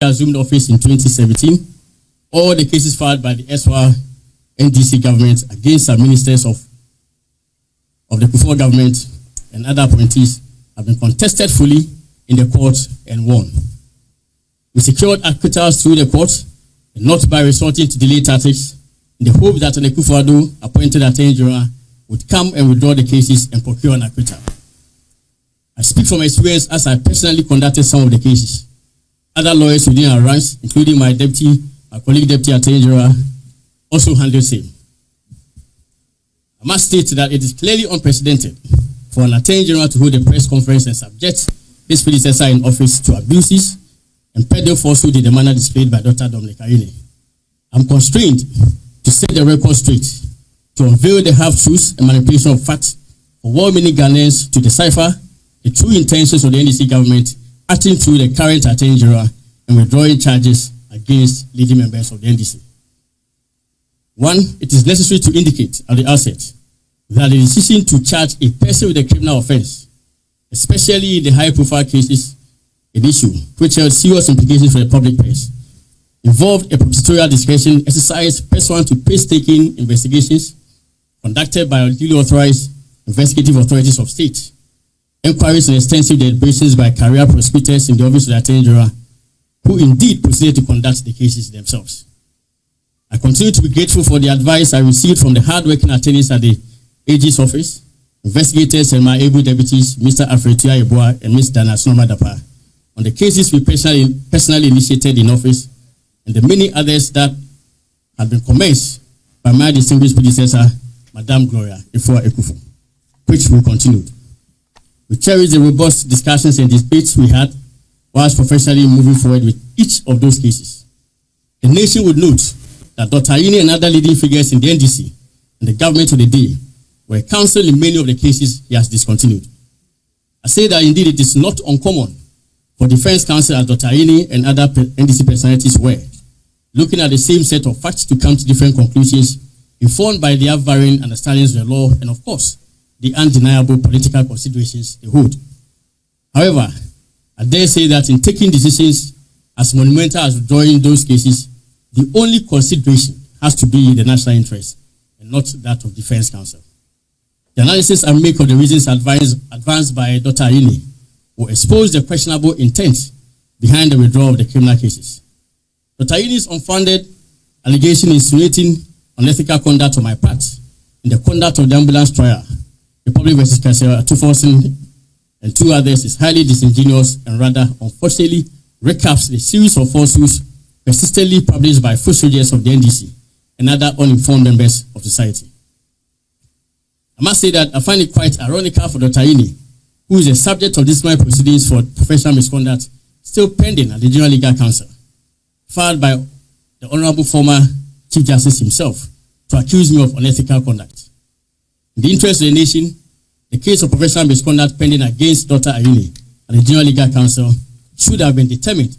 assumed office in 2017, all the cases filed by the SY NDC government against some ministers of the Kufuor government and other appointees have been contested fully in the court and won. We secured acquittals through the court and not by resorting to delay tactics in the hope that an Kufuor appointed Attorney General would come and withdraw the cases and procure an acquittal. I speak from experience as I personally conducted some of the cases. Other lawyers within our ranks, including my colleague Deputy Attorney General, also handled the same. I must state that it is clearly unprecedented for an Attorney General to hold a press conference and subject his predecessor in office to abuses and peddle falsehood in the manner displayed by Dr. Dominic Ayine. I'm constrained to set the record straight, to unveil the half-truths and manipulation of facts for well-meaning Ghanaians to decipher the true intentions of the NDC government acting through the current Attorney General and withdrawing charges against leading members of the NDC. One, it is necessary to indicate at the outset that the decision to charge a person with a criminal offense, especially in the high-profile cases in issue, which held serious implications for the public purse, involved a prosecutorial discretion exercise pursuant to painstaking investigations conducted by duly authorized investigative authorities of state, inquiries and extensive deliberations by career prosecutors in the office of the Attorney General, who indeed proceeded to conduct the cases themselves. I continue to be grateful for the advice I received from the hard-working attorneys at the AG's office, investigators and my able deputies, Mr. Afretua Yeboah and Ms. Dana Snoma Dapa, on the cases we personally initiated in office and the many others that had been commenced by my distinguished predecessor, Madame Gloria Ifua Ekufu, which we continued. We cherished the robust discussions and debates we had whilst professionally moving forward with each of those cases. The nation would note that Dr. Ayine and other leading figures in the NDC and the government of the day were counsel in many of the cases he has discontinued. I say that indeed it is not uncommon for defense counsel as Dr. Ayine and other NDC personalities were, looking at the same set of facts to come to different conclusions, informed by their varying understandings of the law and, of course, the undeniable political considerations they hold. However, I dare say that in taking decisions as monumental as withdrawing those cases, the only consideration has to be the national interest and not that of defense counsel. The analysis I make of the reasons advanced by Dr. Ayine will expose the questionable intent behind the withdrawal of the criminal cases. Dr. Ayene's unfounded allegation insinuating unethical conduct on my part in the conduct of the ambulance trial, Republic vs. Exp0ses and two others, is highly disingenuous and rather unfortunately recaps the series of falsehoods persistently published by foot soldiers of the NDC and other uninformed members of society. I must say that I find it quite ironical for Dr. Ayine, who is the subject of disciplinary proceedings for professional misconduct, still pending at the General Legal Council, filed by the Honorable former Chief Justice himself, to accuse me of unethical conduct. In the interest of the nation, the case of professional misconduct pending against Dr. Ayine at the General Legal Council should have been determined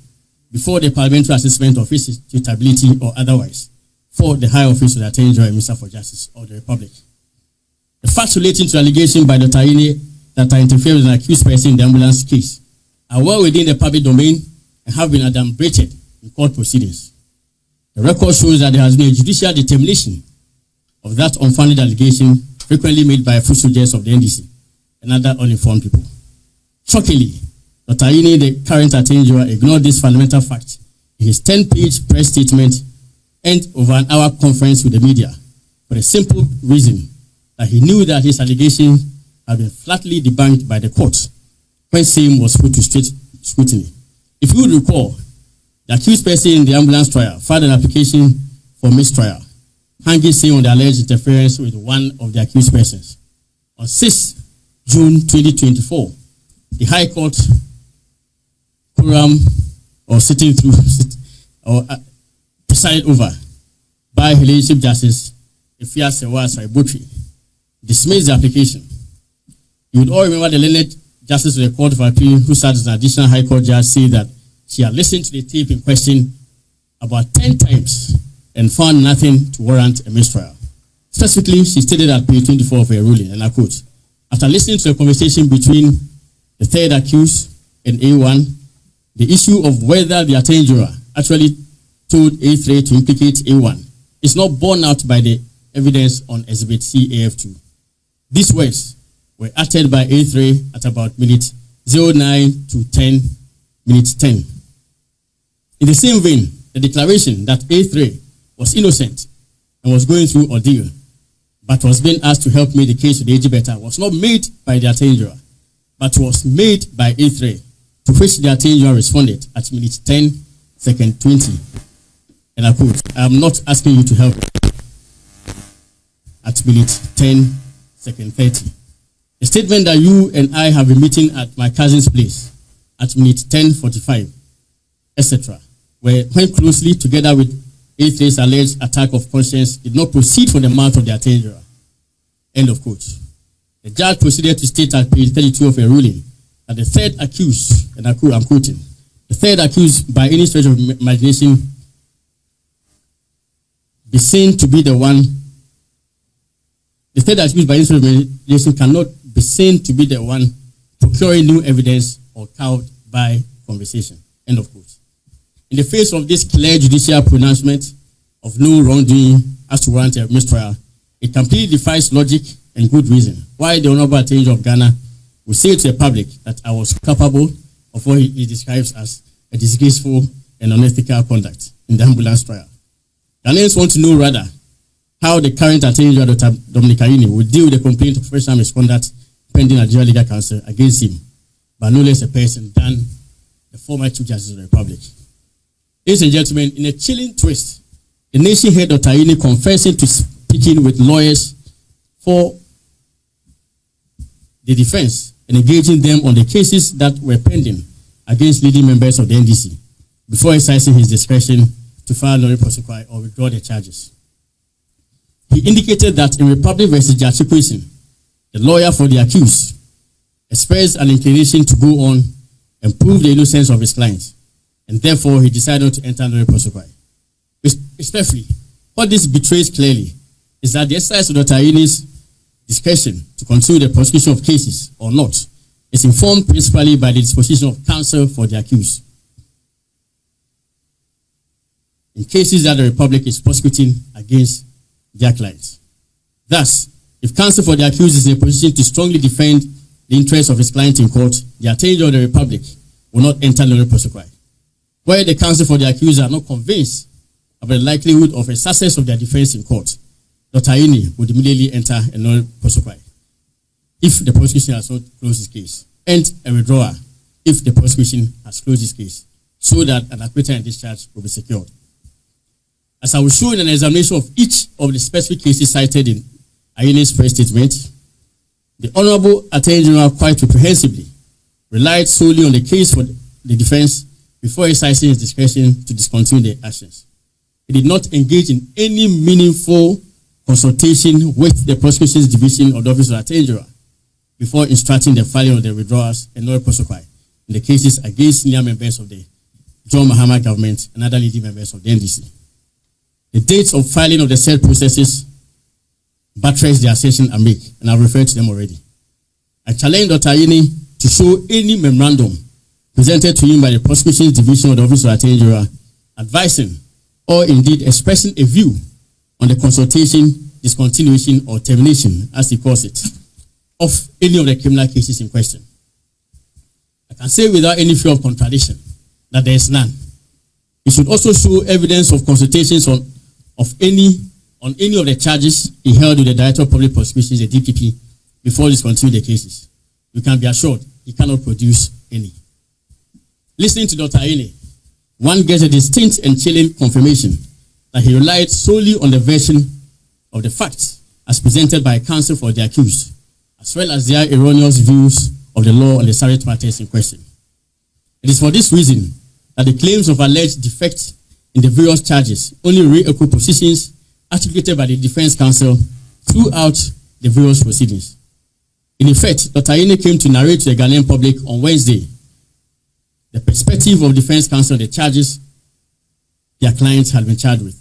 before the parliamentary assessment of his suitability or otherwise for the high office of the Attorney General and Minister for Justice of the Republic. The facts relating to allegation by Dr. Ayine that I interfered with an accused person in the ambulance case are well within the public domain and have been adumbrated in court proceedings. The record shows that there has been a judicial determination of that unfounded allegation frequently made by foot soldiers of the NDC and other uninformed people. Shockingly, Dr. Ayine, the current Attorney General, ignored this fundamental fact in his 10-page press statement and over an hour conference with the media for the simple reason that he knew that his allegation had been flatly debunked by the court when same was put to strict scrutiny. If you would recall, the accused person in the ambulance trial filed an application for mistrial, hanging saying on the alleged interference with one of the accused persons. On 6 June 2024, the High Court quorum or sitting through or presided over by Chief Justice Exp0ses dismissed the application. You would all remember the learned Justice of the Court of Appeal, who sat as an additional High Court judge, said that she had listened to the tape in question about 10 times and found nothing to warrant a mistrial. Specifically, she stated at page 24 of her ruling, and I quote, "After listening to a conversation between the third accused and A1, The issue of whether the attorney general actually told A3 to implicate A1 is not borne out by the evidence on Exhibit C AF2. These words were uttered by A3 at about minute 09 to 10, minute 10. In the same vein, the declaration that A3 was innocent and was going through ordeal, but was being asked to help make the case to the AG better, was not made by the attorney general, but was made by A3, to which the attorney general responded at minute 10, second 20. And I quote, "I am not asking you to help," at minute 10, second 30. A statement that you and I have been meeting at my cousin's place at minute 10:45, etc., when closely together with A3's alleged attack of conscience did not proceed from the mouth of the attorney general. End of quote. The judge proceeded to state at page 32 of a ruling that the third accused, and I'm quoting, the third accused by any stretch of imagination be seen to be the one, the third accused by any stretch of imagination cannot be seen to be the one procuring new evidence or cowed by conversation. End of quote. In the face of this clear judicial pronouncement of no wrongdoing as to warrant a mistrial, it completely defies logic and good reason why the Honorable Attorney General of Ghana will say to the public that I was culpable of what he describes as a disgraceful and unethical conduct in the ambulance trial. Ghanaians want to know rather how the current Attorney General, Dr. Dominic Ayini, will deal with the complaint of professional misconduct pending at Judicial Legal Council against him, but no less a person than the former Chief Justice of the Republic. Ladies and gentlemen, in a chilling twist, the nation heard Dr. Ayini confessing to speaking with lawyers for the defense and engaging them on the cases that were pending against leading members of the NDC before exercising his discretion to file no prosecution or withdraw the charges. He indicated that in Republic versus Exp0ses, the lawyer for the accused expressed an inclination to go on and prove the innocence of his client, and therefore he decided to enter no prosecution. Especially, what this betrays clearly is that the exercise of Dr. Ayini's discretion to continue the prosecution of cases or not is informed principally by the disposition of counsel for the accused in cases that the Republic is prosecuting against their clients. Thus, if counsel for the accused is in a position to strongly defend the interests of his client in court, the Attorney General of the Republic will not enter no prosecution. Where the counsel for the accused are not convinced about the likelihood of a success of their defense in court, Dr. Ayini would immediately enter a no prosecution if the prosecution has not closed his case, and a withdrawal if the prosecution has closed his case, so that an acquittal and discharge will be secured. As I will show in an examination of each of the specific cases cited in Ayini's press statement, the Honorable Attorney General quite reprehensibly relied solely on the case for the defense before exercising his discretion to discontinue the actions. He did not engage in any meaningful consultation with the prosecution's division of the Office of the Attorney General before instructing the filing of the withdrawals and no prosecution in the cases against senior members of the John Mahama government and other leading members of the NDC. The dates of filing of the said processes buttress the assertion I make, and I've referred to them already. I challenge Dr. Ayini to show any memorandum presented to him by the prosecution's division of the Office of the Attorney General advising or indeed expressing a view on the consultation, discontinuation, or termination, as he calls it, of any of the criminal cases in question. I can say without any fear of contradiction that there is none. He should also show evidence of consultations on any of the charges he held with the Director of Public Prosecutions, the DPP, before discontinuing the cases. You can be assured he cannot produce any. Listening to Dr. Ayini, one gets a distinct and chilling confirmation that he relied solely on the version of the facts as presented by counsel for the accused, as well as their erroneous views of the law on the subject matters in question. It is for this reason that the claims of alleged defect in the various charges only re-echo positions articulated by the defense counsel throughout the various proceedings. In effect, Dr. Ayini came to narrate to the Ghanaian public on Wednesday the perspective of defense counsel on the charges their clients had been charged with.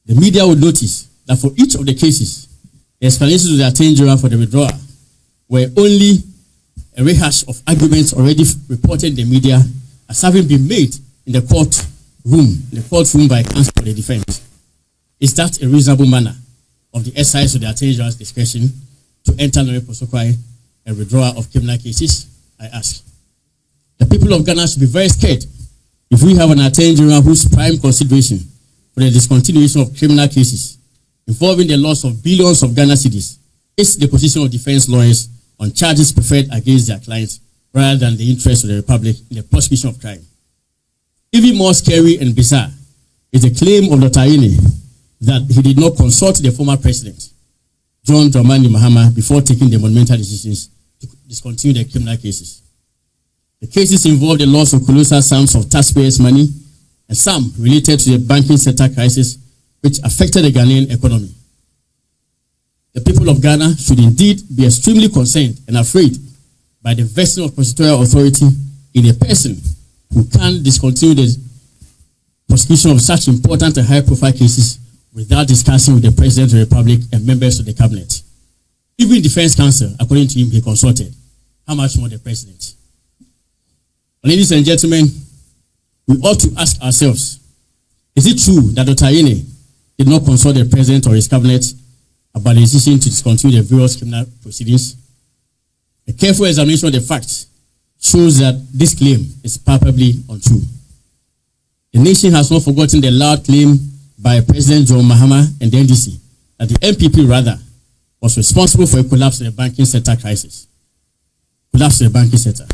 The media would notice that for each of the cases, the explanations of the Attorney General for the withdrawal were only a rehash of arguments already reported in the media as having been made in the courtroom by counsel for the defense. Is that a reasonable manner of the exercise of the Attorney General's discretion to enter non prosequi and withdrawal of criminal cases? I ask. The people of Ghana should be very scared if we have an Attorney General whose prime consideration for the discontinuation of criminal cases involving the loss of billions of Ghana cedis is the position of defense lawyers on charges preferred against their clients rather than the interest of the Republic in the prosecution of crime. Even more scary and bizarre is the claim of Dr. Ayehu that he did not consult the former president, John Dramani Mahama, before taking the monumental decisions to discontinue the criminal cases. The cases involved the loss of colossal sums of taxpayers' money and some related to the banking sector crisis which affected the Ghanaian economy. The people of Ghana should indeed be extremely concerned and afraid by the vesting of prosecutorial authority in a person who can discontinue the prosecution of such important and high-profile cases without discussing with the President of the Republic and members of the Cabinet. Even Defense Counsel, according to him, he consulted. How much more the President? Ladies and gentlemen, we ought to ask ourselves, is it true that Dr. Ayehu did not consult the President or his Cabinet about the decision to discontinue the various criminal proceedings? A careful examination of the facts shows that this claim is palpably untrue. The nation has not forgotten the loud claim by President John Mahama and the NDC that the MPP rather was responsible for a collapse of the banking sector crisis. Collapse of the banking sector,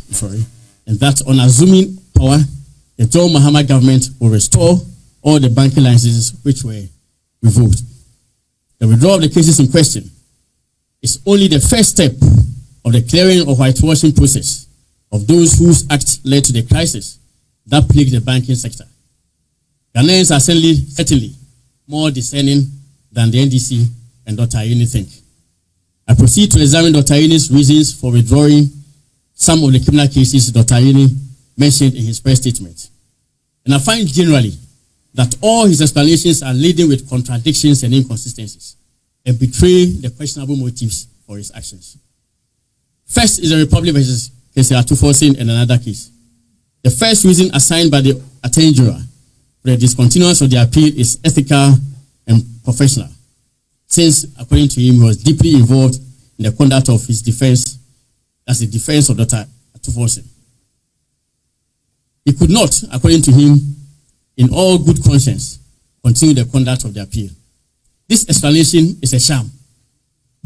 and that on assuming power, the John Mahama government will restore all the banking licenses which were revoked. The withdrawal of the cases in question is only the first step of the clearing or whitewashing process of those whose acts led to the crisis that plagued the banking sector. Ghanaians are certainly more discerning than the NDC and Dr. Ayehu think. I proceed to examine Dr. Ayehu's reasons for withdrawing some of the criminal cases Dr. Ayehu mentioned in his press statement. And I find generally that all his explanations are laden with contradictions and inconsistencies and betray the questionable motives for his actions. First is the Republic versus Exp0ses and another case. The first reason assigned by the Attorney General for the discontinuance of the appeal is ethical and professional, since, according to him, he was deeply involved in the conduct of his defense as the defense of Dr. Exp0ses. He could not, according to him, in all good conscience, continue the conduct of the appeal. This explanation is a sham,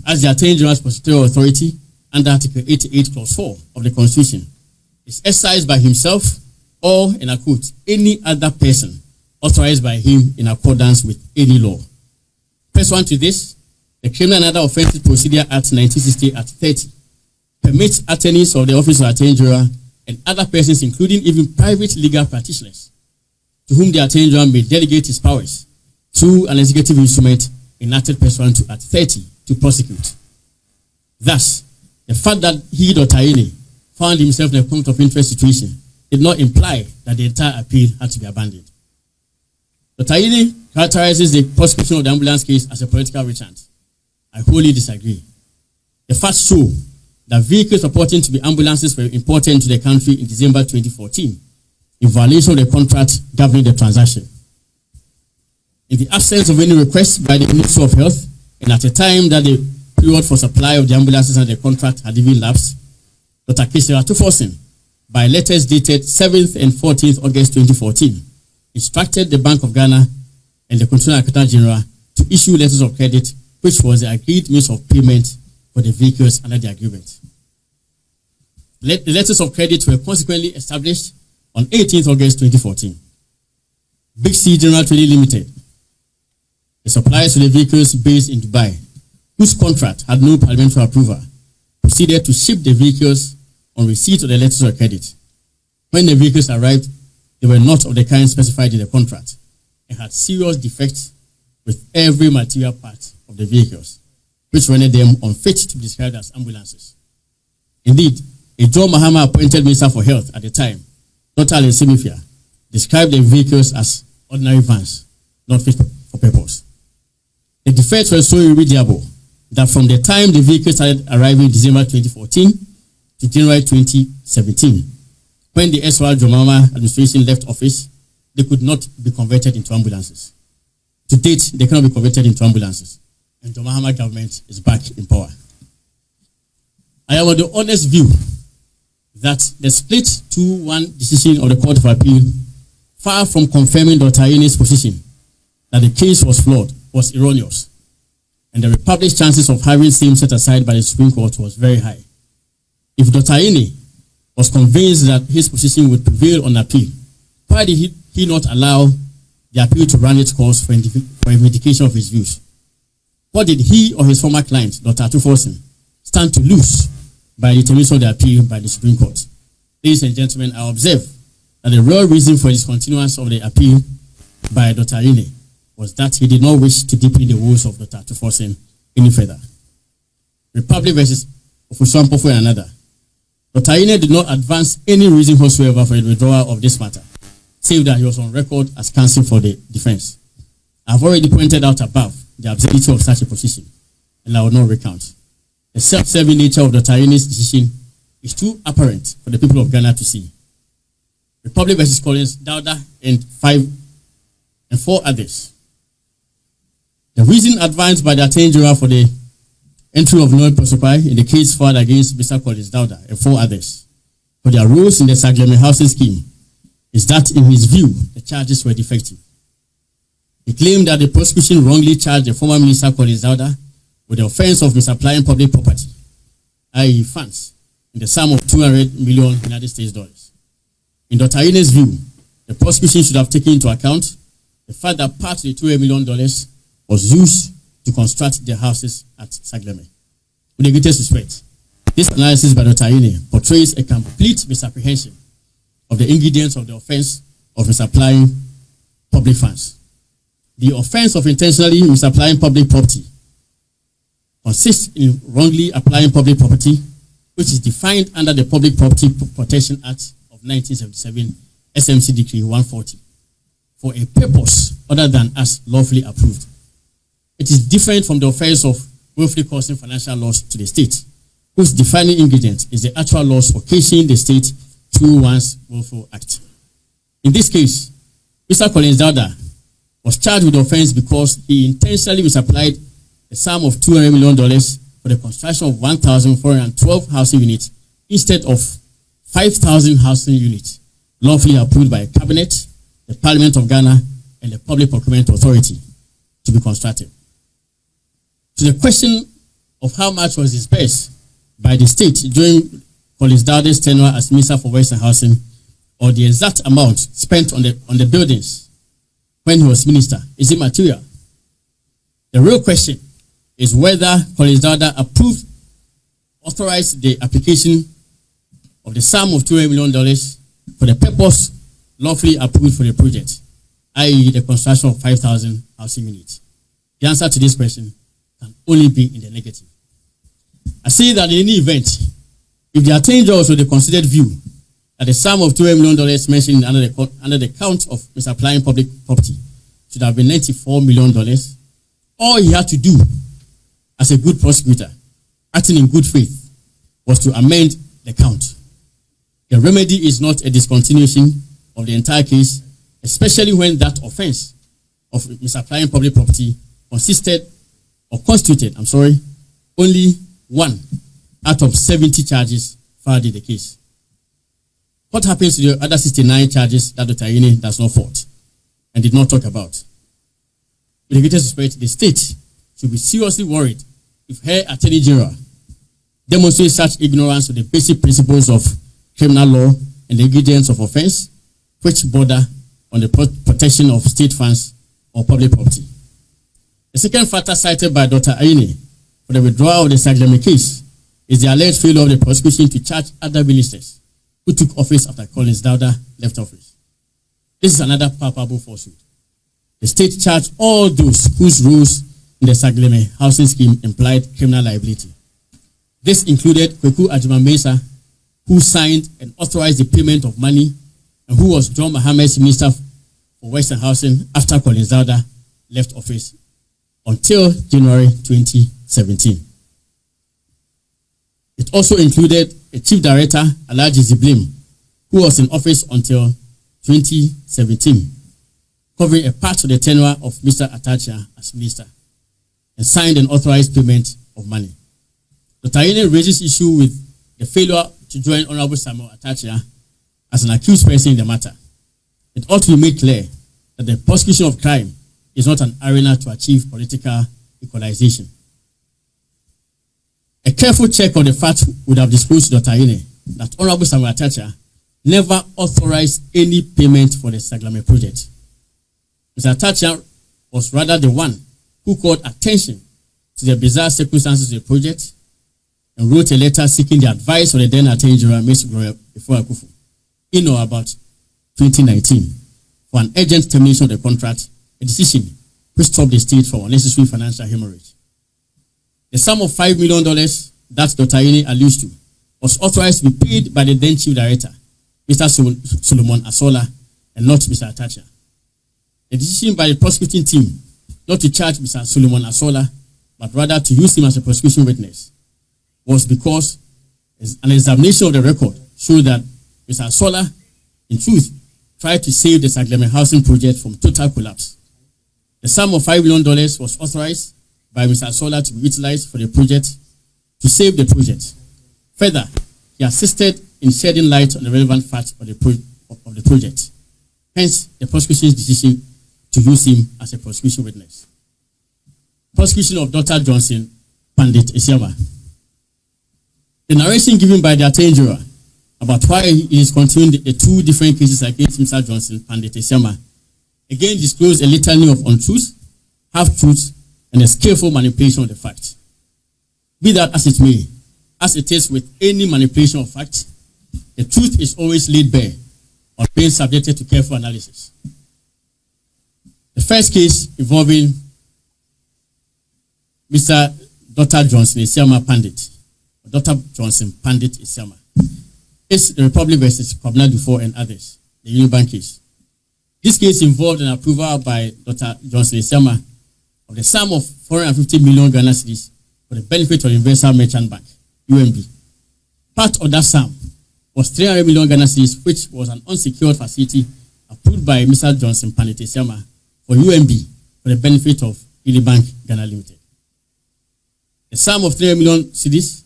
as the Attorney General's prosecutorial authority under Article 88, Clause 4 of the Constitution is exercised by himself or, in a quote, any other person authorized by him in accordance with any law. Pursuant to this, the Criminal and Other Offences Procedure Act 1960 at 30 permits attorneys of the Office of Attorney General and other persons, including even private legal practitioners, to whom the Attorney General may delegate his powers through an executive instrument enacted pursuant to Act 30 to prosecute. Thus, the fact that he, Dr. Ayehu, found himself in a conflict of interest situation did not imply that the entire appeal had to be abandoned. Dr. Ayehu characterizes the prosecution of the ambulance case as a political rant. I wholly disagree. The facts show that vehicles purporting to be ambulances were imported into the country in December 2014 in violation of the contract governing the transaction. In the absence of any request by the Ministry of Health, and at a time that the period for supply of the ambulances and the contract had even lapsed, Dr. Exp0ses, by letters dated 7th and 14th August 2014, instructed the Bank of Ghana and the Controller Accountant General to issue letters of credit, which was the agreed means of payment for the vehicles under the agreement. The letters of credit were consequently established on 18th August 2014. Big C General Trading Limited, the suppliers to the vehicles based in Dubai, whose contract had no parliamentary approval, proceeded to ship the vehicles on receipt of the letters of credit. When the vehicles arrived, they were not of the kind specified in the contract and had serious defects with every material part of the vehicles, which rendered them unfit to be described as ambulances. Indeed, a John Mahama appointed Minister for Health at the time, Dr. Ayehu, described the vehicles as ordinary vans, not fit for purpose. The defects were so irremediable that from the time the vehicles started arriving in December 2014, to January 2017. When the SR Mahama administration left office, they could not be converted into ambulances. To date, they cannot be converted into ambulances. And the Mahama government is back in power. I am of the honest view that the split 2-1 decision of the Court of Appeal, far from confirming Dr. Ayehu's position that the case was flawed, was erroneous, and the Republic's chances of having same set aside by the Supreme Court was very high. If Dr. Ayehu was convinced that his position would prevail on appeal, why did he not allow the appeal to run its course for a vindication of his views? What did he or his former client, Dr. Exp0ses, stand to lose by the determination of the appeal by the Supreme Court? Ladies and gentlemen, I observe that the real reason for discontinuance of the appeal by Dr. Ayehu was that he did not wish to deepen the woes of Dr. Exp0ses any further. Republic versus Ofusuampo for another. Dr. Ayehu did not advance any reason whatsoever for the withdrawal of this matter, save that he was on record as counsel for the defense. I have already pointed out above the absurdity of such a position, and I will not recount. The self-serving nature of Dr. Ayehu's decision is too apparent for the people of Ghana to see. Republic versus Collins, Dauda, and 4 others. The reason advanced by the Attorney General for the entry of no prosecution in the case filed against Mr. Collins, Dauda, and 4 others for their roles in the Sagleme housing scheme is that, in his view, the charges were defective. He claimed that the prosecution wrongly charged the former Minister Collins, Dauda, with the offense of misapplying public property, i.e. funds, in the sum of $200 million United States dollars. In Dr. Ayehu's view, the prosecution should have taken into account the fact that part of the $200 million was used to construct the houses at Sagleme. With the greatest respect, this analysis by Dr. Ayehu portrays a complete misapprehension of the ingredients of the offense of misapplying public funds. The offense of intentionally misapplying public property consists in wrongly applying public property, which is defined under the Public Property Protection Act of 1977, SMC Decree 140, for a purpose other than as lawfully approved. It is different from the offense of willfully causing financial loss to the state, whose defining ingredient is the actual loss occasioning the state through one's willful act. In this case, Mr. Collins, Dauda, was charged with the offense because he intentionally misapplied the sum of $200 million for the construction of 1,412 housing units instead of 5,000 housing units lawfully approved by a cabinet, the Parliament of Ghana, and the Public Procurement Authority to be constructed. To the question of how much was disbursed by the state during Collins Dauda's tenure as Minister for Western Housing, or the exact amount spent on the buildings when he was minister, is immaterial. The real question is whether Collins Dauda authorized the application of the sum of $200 million for the purpose lawfully approved for the project, i.e. the construction of 5,000 housing units. The answer to this question can only be in the negative. I say that in any event, if the Attorney General also the considered view that the sum of $200 million mentioned under the count of misapplying public property should have been $94 million, all he had to do as a good prosecutor, acting in good faith, was to amend the count. The remedy is not a discontinuation of the entire case, especially when that offense of misapplying public property constituted only 1 out of 70 charges filed in the case. What happens to the other 69 charges that Dr. Ayehu does not fault and did not talk about? With the greatest respect, the state should be seriously worried if her Attorney General demonstrates such ignorance of the basic principles of criminal law and the ingredients of offense, which border on the protection of state funds or public property. The second factor cited by Dr. Ayehu for the withdrawal of the Sagleme case is the alleged failure of the prosecution to charge other ministers who took office after Collins Dauda left office. This is another palpable falsehood. The state charged all those whose roles in the Sagleme housing scheme implied criminal liability. This included Coco, who signed and authorized the payment of money and who was John Mahama's Minister for Western Housing after Collins Dauda left office until January 2017. It also included a chief director, Alhaji Ziblim, who was in office until 2017, covering a part of the tenure of Mr. Atachia as minister, and signed and authorized payment of money. Dr. Ayehu raises issue with the failure to join Honorable Samuel Atachia as an accused person in the matter. It ought to be made clear that the prosecution of crime is not an arena to achieve political equalization. A careful check of the fact would have disclosed to Dr. Ayehu that Honorable Samuel Atachia never authorized any payment for the Saglame project. Mr. Atachia was rather the one who called attention to the bizarre circumstances of the project and wrote a letter seeking the advice of the then Attorney General, Ms. Gloria Akufo, in or about 2019 for an urgent termination of the contract, a decision which stopped the state from unnecessary financial hemorrhage. The sum of $5 million that Dr. Ayehu alludes to was authorized to be paid by the then Chief Director, Mr. Solomon Asola, and not Mr. Atachia. The decision by the prosecuting team not to charge Mr. Solomon Asola, but rather to use him as a prosecution witness, was because an examination of the record showed that Mr. Asola, in truth, tried to save the Saglame housing project from total collapse. The sum of $5 million was authorized by Mr. Asola to be utilized for the project to save the project. Further, he assisted in shedding light on the relevant facts of the project. Hence, the prosecution's decision to use him as a prosecution witness. Prosecution of Dr. Johnson Pandit Esiama. The narration given by the Attorney General about why he is continuing the two different cases against Mr. Johnson Pandit Esiama again disclosed a litany of untruths, half-truths, and a skillful manipulation of the facts. Be that as it may, as it is with any manipulation of facts, the truth is always laid bare or being subjected to careful analysis. The first case involving Mr. Dr. Johnson Esiama Pandit, or Dr. Johnson Pandit Esiama, is the Republic versus Kwabena Dufo and others, the Unibank case. This case involved an approval by Dr. Johnson Esiama of the sum of 450 million Ghana cedis for the benefit of the Universal Merchant Bank, UMB. Part of that sum was 300 million Ghana cedis, which was an unsecured facility approved by Mr. Johnson Pandit Esiama for UMB for the benefit of Unibank Ghana Limited. The sum of 300 million cedis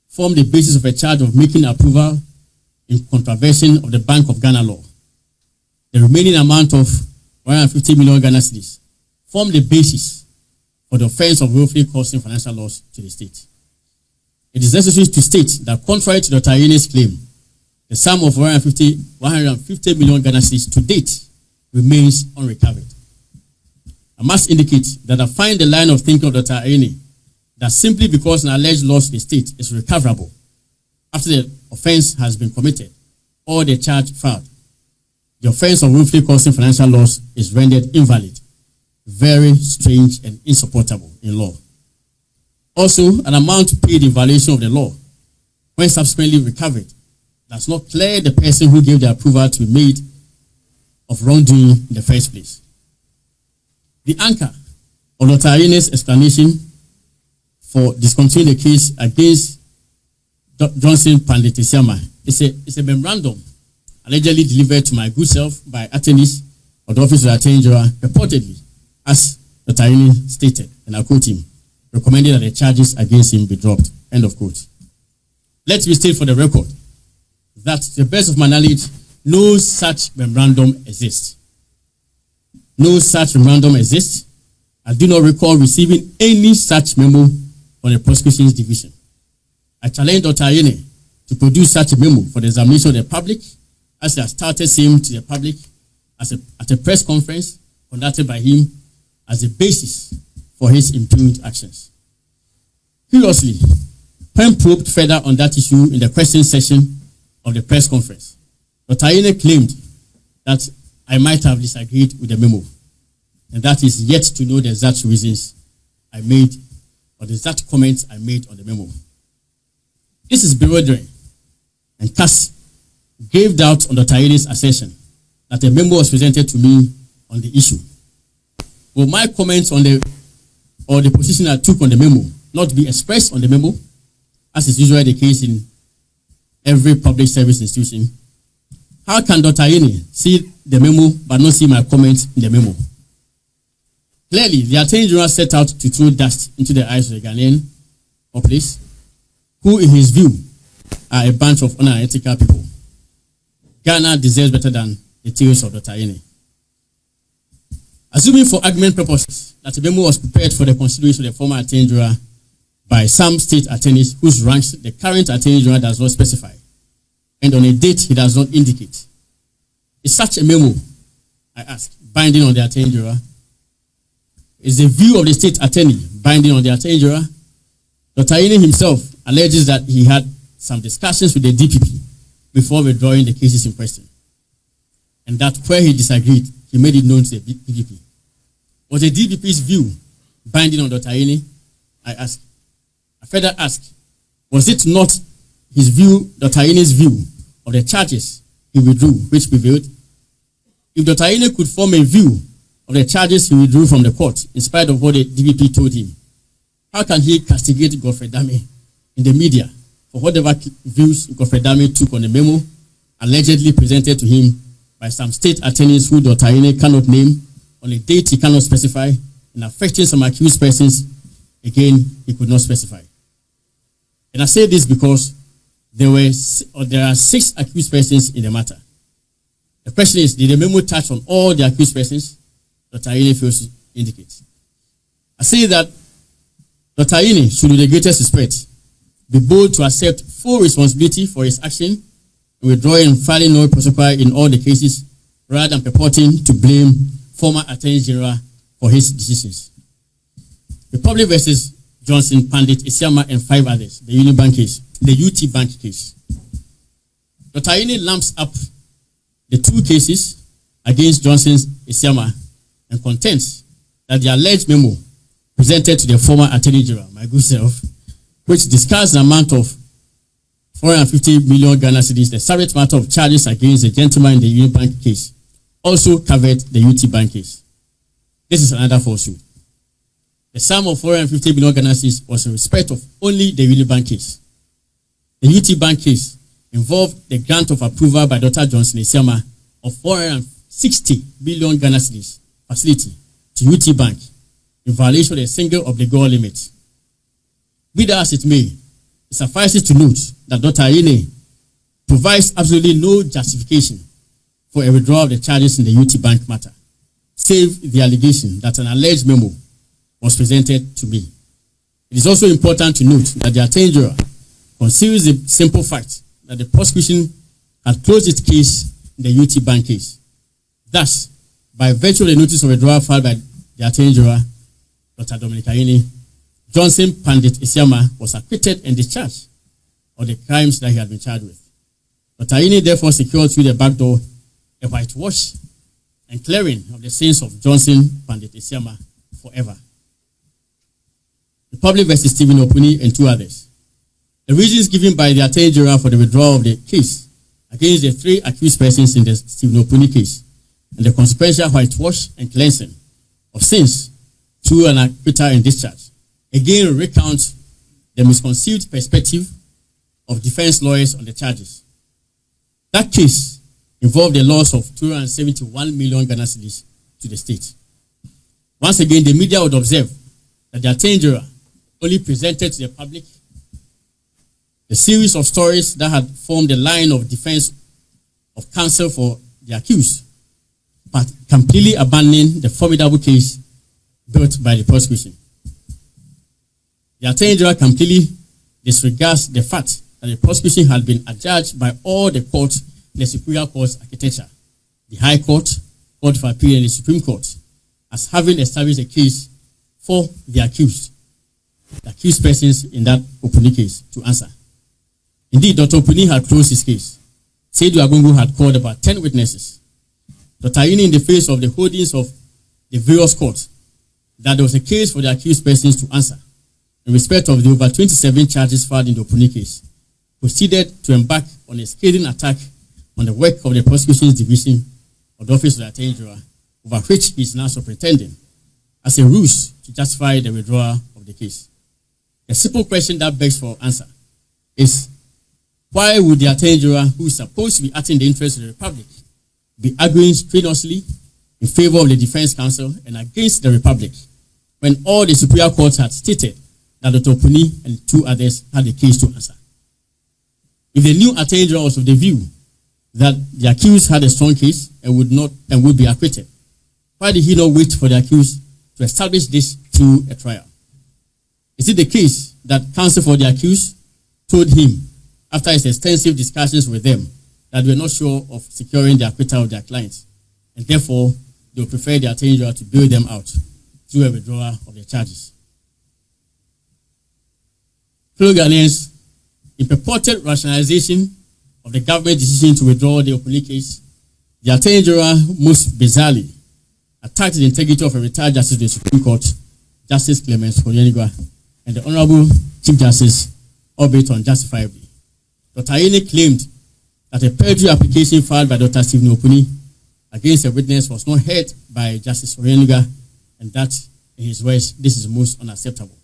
formed the basis of a charge of making approval in contravention of the Bank of Ghana law. The remaining amount of 150 million Ghana cedis formed the basis for the offense of willfully causing financial loss to the state. It is necessary to state that contrary to Dr. Ayehu's claim, the sum of 150 million Ghana cedis to date remains unrecovered. I must indicate that I find the line of thinking of Dr. Ayehu that simply because an alleged loss to the state is recoverable after the offense has been committed or the charge filed, the offense of willfully causing financial loss is rendered invalid, very strange and insupportable in law. Also, an amount paid in violation of the law, when subsequently recovered, does not clear the person who gave the approval to be made of wrongdoing in the first place. The anchor of Dr. Ayehu's explanation for discontinuing the case against Johnson Pandit Esiama is a memorandum allegedly delivered to my good self by attorneys of the Office of the Attorney General, reportedly, as Dr. Ayehu stated, and I quote him, recommending that the charges against him be dropped. End of quote. Let me state for the record that, to the best of my knowledge, no such memorandum exists. No such memorandum exists. I do not recall receiving any such memo from the prosecution's division. I challenge Dr. Ayehu to produce such a memo for the examination of the public, as he has started saying to the public at a press conference conducted by him as a basis for his impugned actions. Curiously, when probed further on that issue in the question session of the press conference, Dr. Ayehu claimed that I might have disagreed with the memo, and that is yet to know the exact reasons I made or the exact comments I made on the memo. This is bewildering and cast grave doubt on Dr. Ayehu's assertion that a memo was presented to me on the issue. Will my comments on the position I took on the memo not be expressed on the memo? as is usually the case in every public service institution, how can Dr. Ayeni see the memo but not see my comment in the memo? Clearly, the Attorney General set out to throw dust into the eyes of the Ghanaian populace, who in his view are a bunch of unethical people. Ghana deserves better than the theories of Dr. Ayeni. Assuming for argument purposes that the memo was prepared for the consideration of the former Attorney General by some state attorneys whose ranks the current Attorney General does not specify, and on a date he does not indicate, is such a memo, I ask, binding on the Attorney General? Is the view of the state attorney binding on the Attorney General? Dr. Ayeni himself alleges that he had some discussions with the DPP before withdrawing the cases in question, and that where he disagreed, he made it known to the DPP. Was the DPP's view binding on Dr. Ayeni? I ask. I further ask, was it not his view, Dr. Ayeni's view of the charges he withdrew, which prevailed? If Dr. Ayeni could form a view of the charges he withdrew from the court, in spite of what the DPP told him, how can he castigate Godfred Dame in the media for whatever views Godfred Dame took on the memo allegedly presented to him by some state attorneys who Dr. Ayeni cannot name, on a date he cannot specify, and affecting some accused persons, again, he could not specify? And I say this because there are 6 accused persons in the matter. The question is, did the memo touch on all the accused persons? Dr. Ayeni fails to indicate. I say that Dr. Ayeni should, with the greatest respect, be bold to accept full responsibility for his action and withdrawing and filing no prosecution in all the cases, rather than purporting to blame former Attorney General for his decisions. Republic versus Johnson, Pandit, Isiama, and 5 others, the Unibank case, the UT Bank case. Dr. Ayeni lumps up the 2 cases against Johnson's Isiama and contends that the alleged memo presented to the former Attorney General, my good self, which discussed the amount of 450 million Ghana cedis, the subject matter of charges against the gentleman in the Unibank case, also covered the UT Bank case. This is another falsehood. The sum of 450 million Ghana cedis was in respect of only the Unibank case. The UT Bank case involved the grant of approval by Dr. Johnson Isiama of 460 billion Ghana cedis facility to UT Bank in violation of the single obligor limit. Be that as it may, it suffices to note that Dr. Ayeni provides absolutely no justification for a withdrawal of the charges in the UT Bank matter, save the allegation that an alleged memo was presented to me. It is also important to note that the Attorney General conceals the simple fact that the prosecution had closed its case in the UT Bank case. Thus, by virtue of the notice of withdrawal filed by the Attorney General, Dr. Dominic Ayeni, Johnson Pandit Isiama was acquitted and discharged of the crimes that he had been charged with. Dr. Ayeni therefore secured through the back door a whitewash and clearing of the sins of Johnson Pandit Isiama forever. Republic versus Ste Opuni and 2 others. The reasons given by the Attorney General for the withdrawal of the case against the 3 accused persons in the Ste Opuni case and the consequential whitewash and cleansing of sins through an acquittal and discharge again recount the misconceived perspective of defense lawyers on the charges. That case involved the loss of 271 million Ghana cedis to the state. Once again, the media would observe that the Attorney General only presented to the public a series of stories that had formed the line of defense of counsel for the accused, but completely abandoning the formidable case built by the prosecution. The Attorney General completely disregards the fact that the prosecution had been adjudged by all the courts in the Superior Court's architecture, the High Court, Court of Appeal, and the Supreme Court, as having established a case for the accused persons in that Opuni case to answer. Indeed, Dr. Opuni had closed his case. Seidu Agungu had called about 10 witnesses. Dr. Ayeni, in the face of the holdings of the various courts, that there was a case for the accused persons to answer in respect of the over 27 charges filed in the Opuni case, proceeded to embark on a scathing attack on the work of the prosecution's division of the Office of the Attorney General, over which he is now superintending, as a ruse to justify the withdrawal of the case. A simple question that begs for answer is, why would the Attorney General, who is supposed to be acting in the interest of the Republic, be arguing strenuously in favor of the Defense Counsel and against the Republic when all the Superior Court had stated that Dr. Opuni and 2 others had a case to answer? If the new Attorney General was of the view that the accused had a strong case and would be acquitted, why did he not wait for the accused to establish this through a trial? Is it the case that counsel for the accused told him, after his extensive discussions with them, that they were not sure of securing the acquittal of their clients, and therefore they would prefer the Attorney General to bail them out through a withdrawal of their charges? Fellow Ghanaians, in purported rationalization of the government decision to withdraw the Opuni case, the Attorney General most bizarrely attacked the integrity of a retired Justice of the Supreme Court, Justice Clemens Onyenigwa, and the Honorable Chief Justice, albeit unjustifiably. Dr. Ayehu claimed that a perjury application filed by Dr. Ste Opuni against a witness was not heard by Justice Onyenigwa, and that, in his words, this is most unacceptable.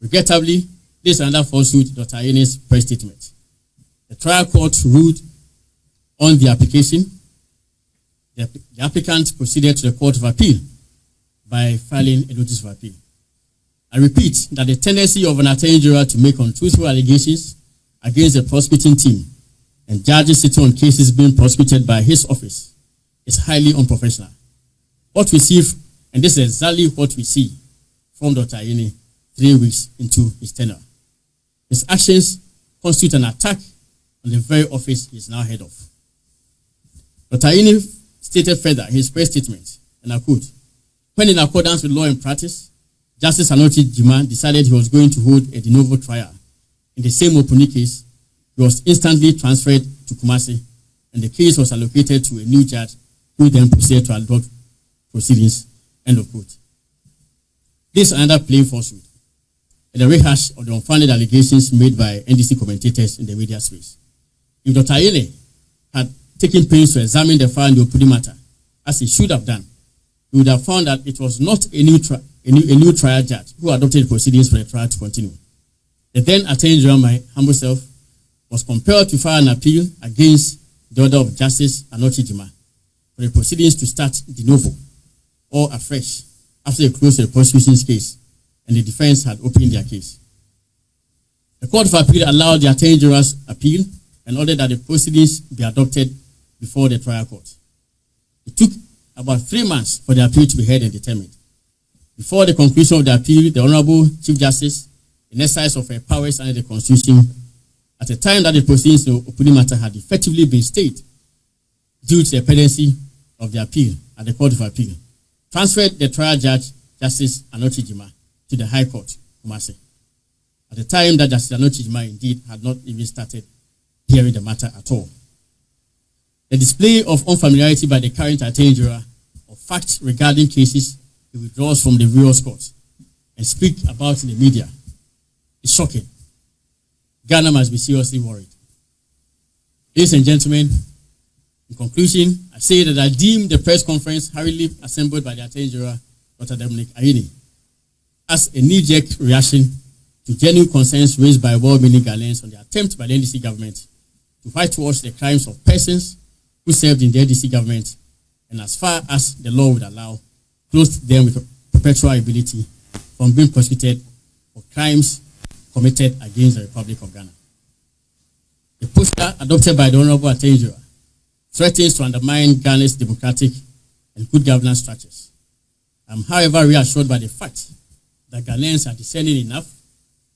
Regrettably, this is another falsehood, Dr. Ayehu's press statement. The trial court ruled on the application. The applicant proceeded to the Court of Appeal by filing a notice of appeal. I repeat that the tendency of an Attorney General to make untruthful allegations against the prosecuting team and judges sitting on cases being prosecuted by his office is highly unprofessional. What we see, and this is exactly what we see from Dr. Ayehu 3 weeks into his tenure. His actions constitute an attack on the very office he is now head of. Dr. Ayehu stated further in his press statement, and I quote, "When in accordance with law and practice, Justice Anochi Jima decided he was going to hold a de novo trial in the same Opuni case, he was instantly transferred to Kumasi, and the case was allocated to a new judge who then proceeded to adopt proceedings." End of quote. This is another plain falsehood, and a rehash of the unfounded allegations made by NDC commentators in the media space. If Dr. Ayehu had taken pains to examine the file in the Opuni matter, as he should have done, he would have found that it was not a new trial judge who adopted proceedings for the trial to continue. The then Attorney General, my humble self, was compelled to file an appeal against the order of Justice Anochi Jima for the proceedings to start de novo or afresh after they closed the prosecution's case and the defense had opened their case. The Court of Appeal allowed the Attorney General's appeal and ordered that the proceedings be adopted before the trial court. It took about 3 months for the appeal to be heard and determined. Before the conclusion of the appeal, the Honorable Chief Justice, in exercise of her powers under the Constitution, at the time that the proceedings in the Opuni matter had effectively been stayed due to the pendency of the appeal at the Court of Appeal, transferred the trial judge, Justice Anochi Jima, to the High Court, Kumasi, at the time that Justice Anochi Jima indeed had not even started hearing the matter at all. The display of unfamiliarity by the current Attorney General of facts regarding cases he withdraws from the various courts and speak about in the media is shocking. Ghana must be seriously worried. Ladies and gentlemen, in conclusion, I say that I deem the press conference hurriedly assembled by the Attorney General, Dr. Dominic Ayehu, as a knee-jerk reaction to genuine concerns raised by well-meaning Ghanaians on the attempt by the NDC government to whitewash the crimes of persons who served in the NDC government, and as far as the law would allow, clothed them with perpetual ability from being prosecuted for crimes committed against the Republic of Ghana. The poster adopted by the Honorable Attorney General threatens to undermine Ghana's democratic and good governance structures. I am, however, reassured by the fact that Ghanaians are discerning enough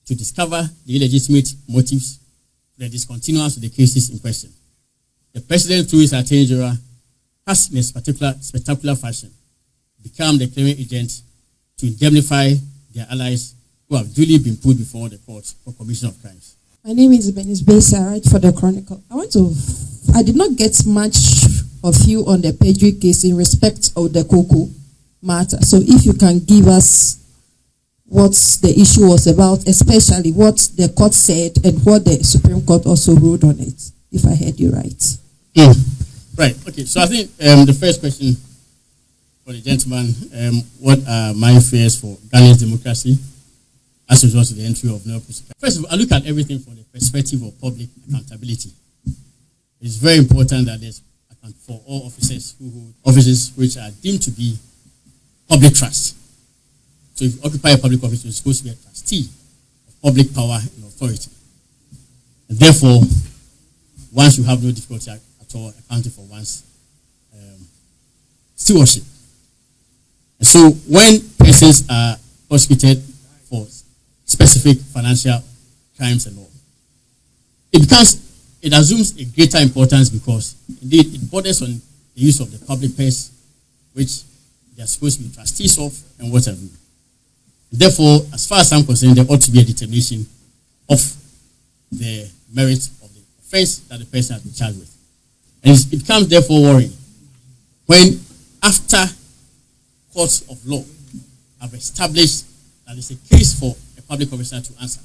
to discover the illegitimate motives for the discontinuance of the cases in question. The President, through his Attorney General, has in a spectacular fashion become the claimant agent to indemnify their allies who have duly been put before the court for commission of crimes. My name is Exp0ses. I write for the Chronicle. I did not get much of you on the Perjury case in respect of the Coco matter. So if you can give us what the issue was about, especially what the court said and what the Supreme Court also ruled on it, if I heard you right. Right. Okay. So I think the first question for the gentleman, what are my fears for Ghanaian democracy? as a result of the entry of no prosecution. First of all, I look at everything from the perspective of public accountability. It's very important that there's account for all officers who hold offices which are deemed to be public trust. So if you occupy a public office, you're supposed to be a trustee of public power and authority. And therefore, once you have no difficulty at all accounting for one's stewardship. And so when persons are prosecuted for specific financial crimes and all, it assumes a greater importance because indeed it borders on the use of the public purse, which they are supposed to be trustees of and whatever. Therefore, as far as I'm concerned, there ought to be a determination of the merit of the offense that the person has been charged with. And it becomes therefore worrying when, after courts of law have established that there's a case for a public officer to answer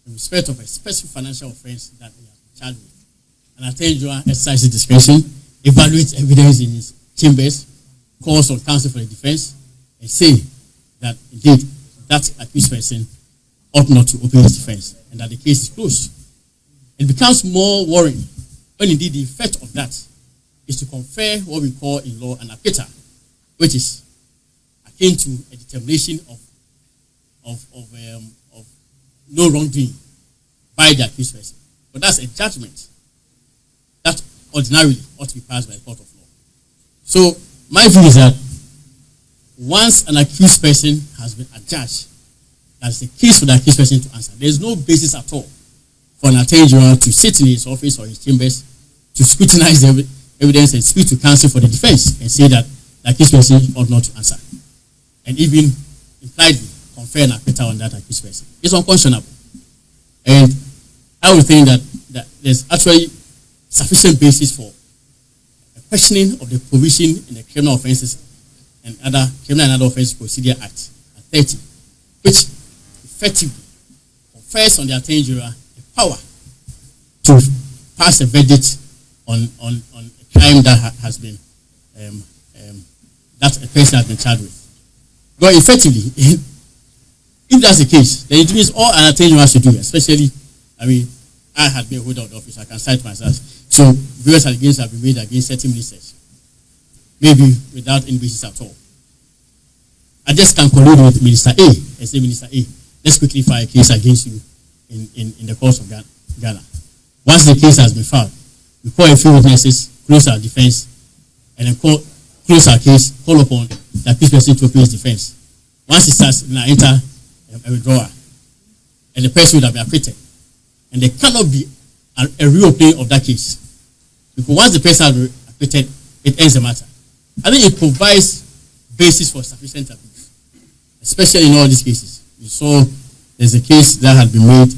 in respect of a specific financial offense that he has been charged with, and Attorney General exercises discretion, evaluates evidence in his chambers, calls on counsel for the defense, and say that indeed that accused person ought not to open his defense and that the case is closed. It becomes more worrying when indeed the effect of that is to confer what we call in law an acquittal, which is akin to a determination of no wrongdoing by the accused person. But that's a judgment that ordinarily ought to be passed by a court of law. So my view is that once an accused person has been adjudged, that's the case for the accused person to answer. There is no basis at all for an Attorney General to sit in his office or his chambers to scrutinize the evidence and speak to counsel for the defense and say that the accused person ought not to answer, and even impliedly confer an acquittal on that accused person. It's unconscionable. And I would think that there's actually sufficient basis for a questioning of the provision in the Criminal Offences and Other Offences Procedure Act at 30, which effectively confers on the Attorney General the power to pass a verdict on a crime that has been that a person has been charged with. But effectively, if that's the case, then it means all an Attorney General should do, especially, I had been a holder of the office, I can cite myself. So various allegations have been made against certain ministers, maybe without any basis at all. I just can collude with Minister A and say, Minister A, let's quickly file a case against you in the course of Ghana. Once the case has been filed, we call a few witnesses, close our defense, and then close our case, call upon the accused person to open his defense. Once it starts, then I enter a withdrawal, and the person would have been acquitted. And there cannot be a reopening of that case, because once the person has been acquitted, it ends the matter. I think it provides basis for sufficient abuse, especially in all these cases. You saw there's a case that had been made,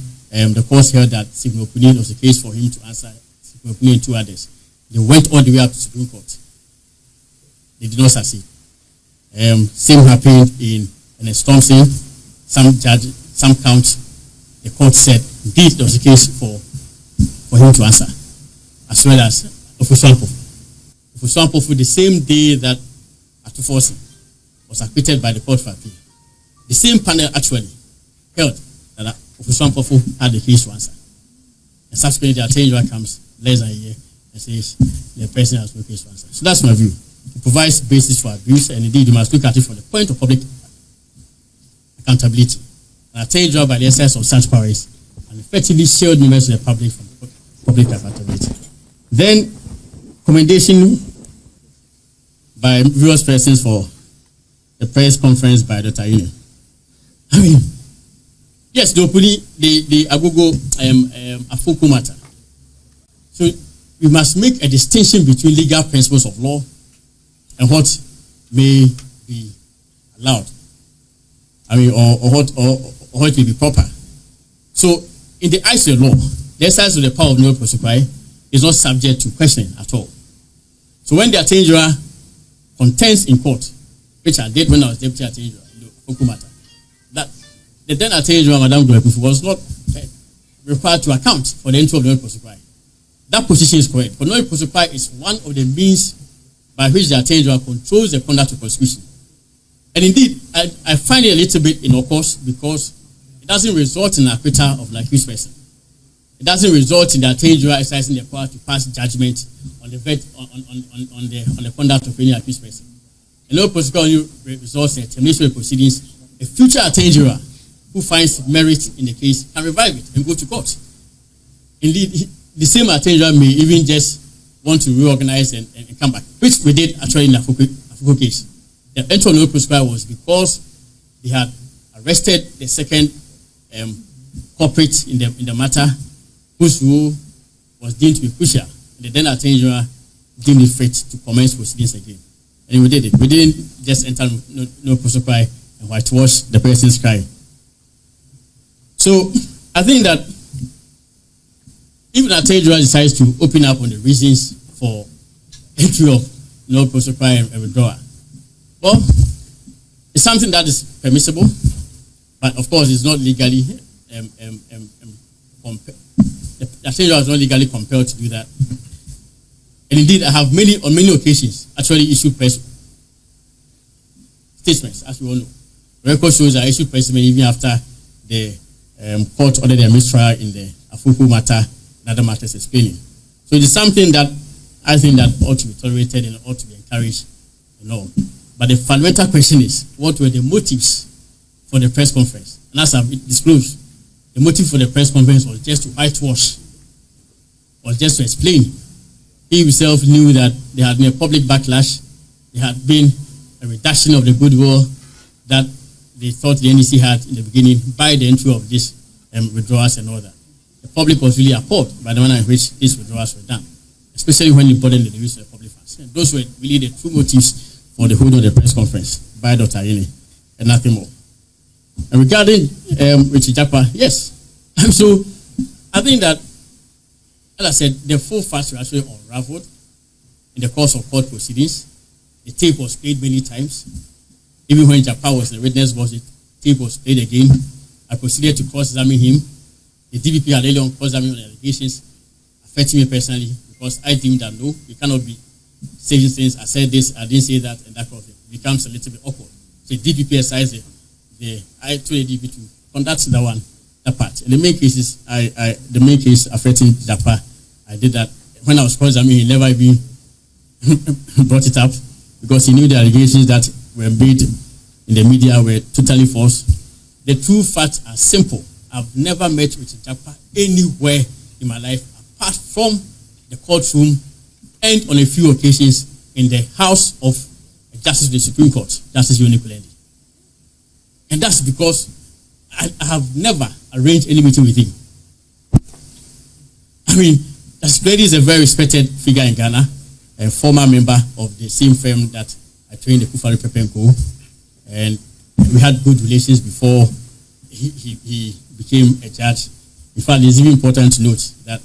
the court held that Ste Opuni was a case for him to answer, Ste Opuni and two others. They went all the way up to Supreme Court. They did not succeed. Same happened in Exp0ses. Some counts, the court said indeed there was a case for him to answer, as well as Exp0ses, the same day that Exp0ses was acquitted by the Court of Appeal. The same panel actually held that Exp0ses had the case to answer. And subsequently, the Attorney General comes less than a year and says the person has no case to answer. So that's my view. It provides basis for abuse, and indeed you must look at it from the point of public accountability. An Attorney General, by the exercise of such powers, and effectively shield members of the public from public accountability. Then, commendation by various persons for the press conference by Dr. Ayehu. Yes, the Agogo Afoko matter. So we must make a distinction between legal principles of law and what may be allowed. Or what may be proper. So in the eyes of the law, the exercise of the power of no prosecution is not subject to questioning at all. So when the Attorney General contends in court, which I did when I was Deputy Attorney General in the Coco matter, that the then Attorney General, Madam Godfred, was not required to account for the entry of the no prosecution. That position is correct, but no prosecution is one of the means by which the Attorney General controls the conduct of prosecution. And indeed, I find it a little bit innocuous because it doesn't result in acquittal of the accused person. It doesn't result in the attorney general exercising the power to pass judgment on the conduct of any accused person. And no prosecution only results in a termination of proceedings. A future attorney general who finds merit in the case can revive it and go to court. Indeed, the same attorney general may even just want to reorganize and come back, which we did actually in the Afuko case. The entry of no prosecution was because they had arrested the second culprit in the matter, whose role was deemed to be crucial. The then attorney general deemed it fit to commence proceedings again. And we did it. We didn't just enter no prosecution and whitewash the person's crime. So I think that if the attorney general decides to open up on the reasons for entry of no prosecution and withdrawal, well, it's something that is permissible, but of course it's not legally the attorney general is not legally compelled to do that. And indeed, I have on many occasions actually issued press statements, as we all know. The record shows I issued press statements even after the court ordered a mistrial in the Afuku matter and other matters explaining. So it is something that I think that ought to be tolerated and ought to be encouraged and all. But the fundamental question is, what were the motives for the press conference? And as I've disclosed, the motive for the press conference was just to whitewash, was just to explain. He himself knew that there had been a public backlash, there had been a reduction of the goodwill that they thought the NDC had in the beginning by the entry of these withdrawals and all that. The public was really appalled by the manner in which these withdrawals were done, especially when you burdened the use of the public funds. And those were really the true motives for the holding of the press conference by Dr. Ayehu and nothing more. And regarding Richard Japa, yes. So I think that, as I said, the full facts were actually unraveled in the course of court proceedings. The tape was played many times. Even when Japa was the witness box, the tape was played again. I proceeded to cross-examine him. The DPP had earlier on cross-examined on the allegations affecting me personally, because I deemed that no, you cannot be saying things. I said this, I didn't say that, and that kind of thing. It becomes a little bit awkward. So the DPP exercised I told the DPP to conduct that part. In the main cases, the main case affecting Japa, I did that. When I was cross-examining, he never even brought it up, because he knew the allegations that were made in the media were totally false. The true facts are simple. I've never met with Japa anywhere in my life apart from the courtroom and on a few occasions in the house of a Justice of the Supreme Court, Justice Yoni Kulendi. And that's because I have never arranged any meeting with him. I mean, Justice Kulendi is a very respected figure in Ghana, a former member of the same firm that I trained, the Kufari Pepenko, and we had good relations before he became a judge. In fact, it's even important to note that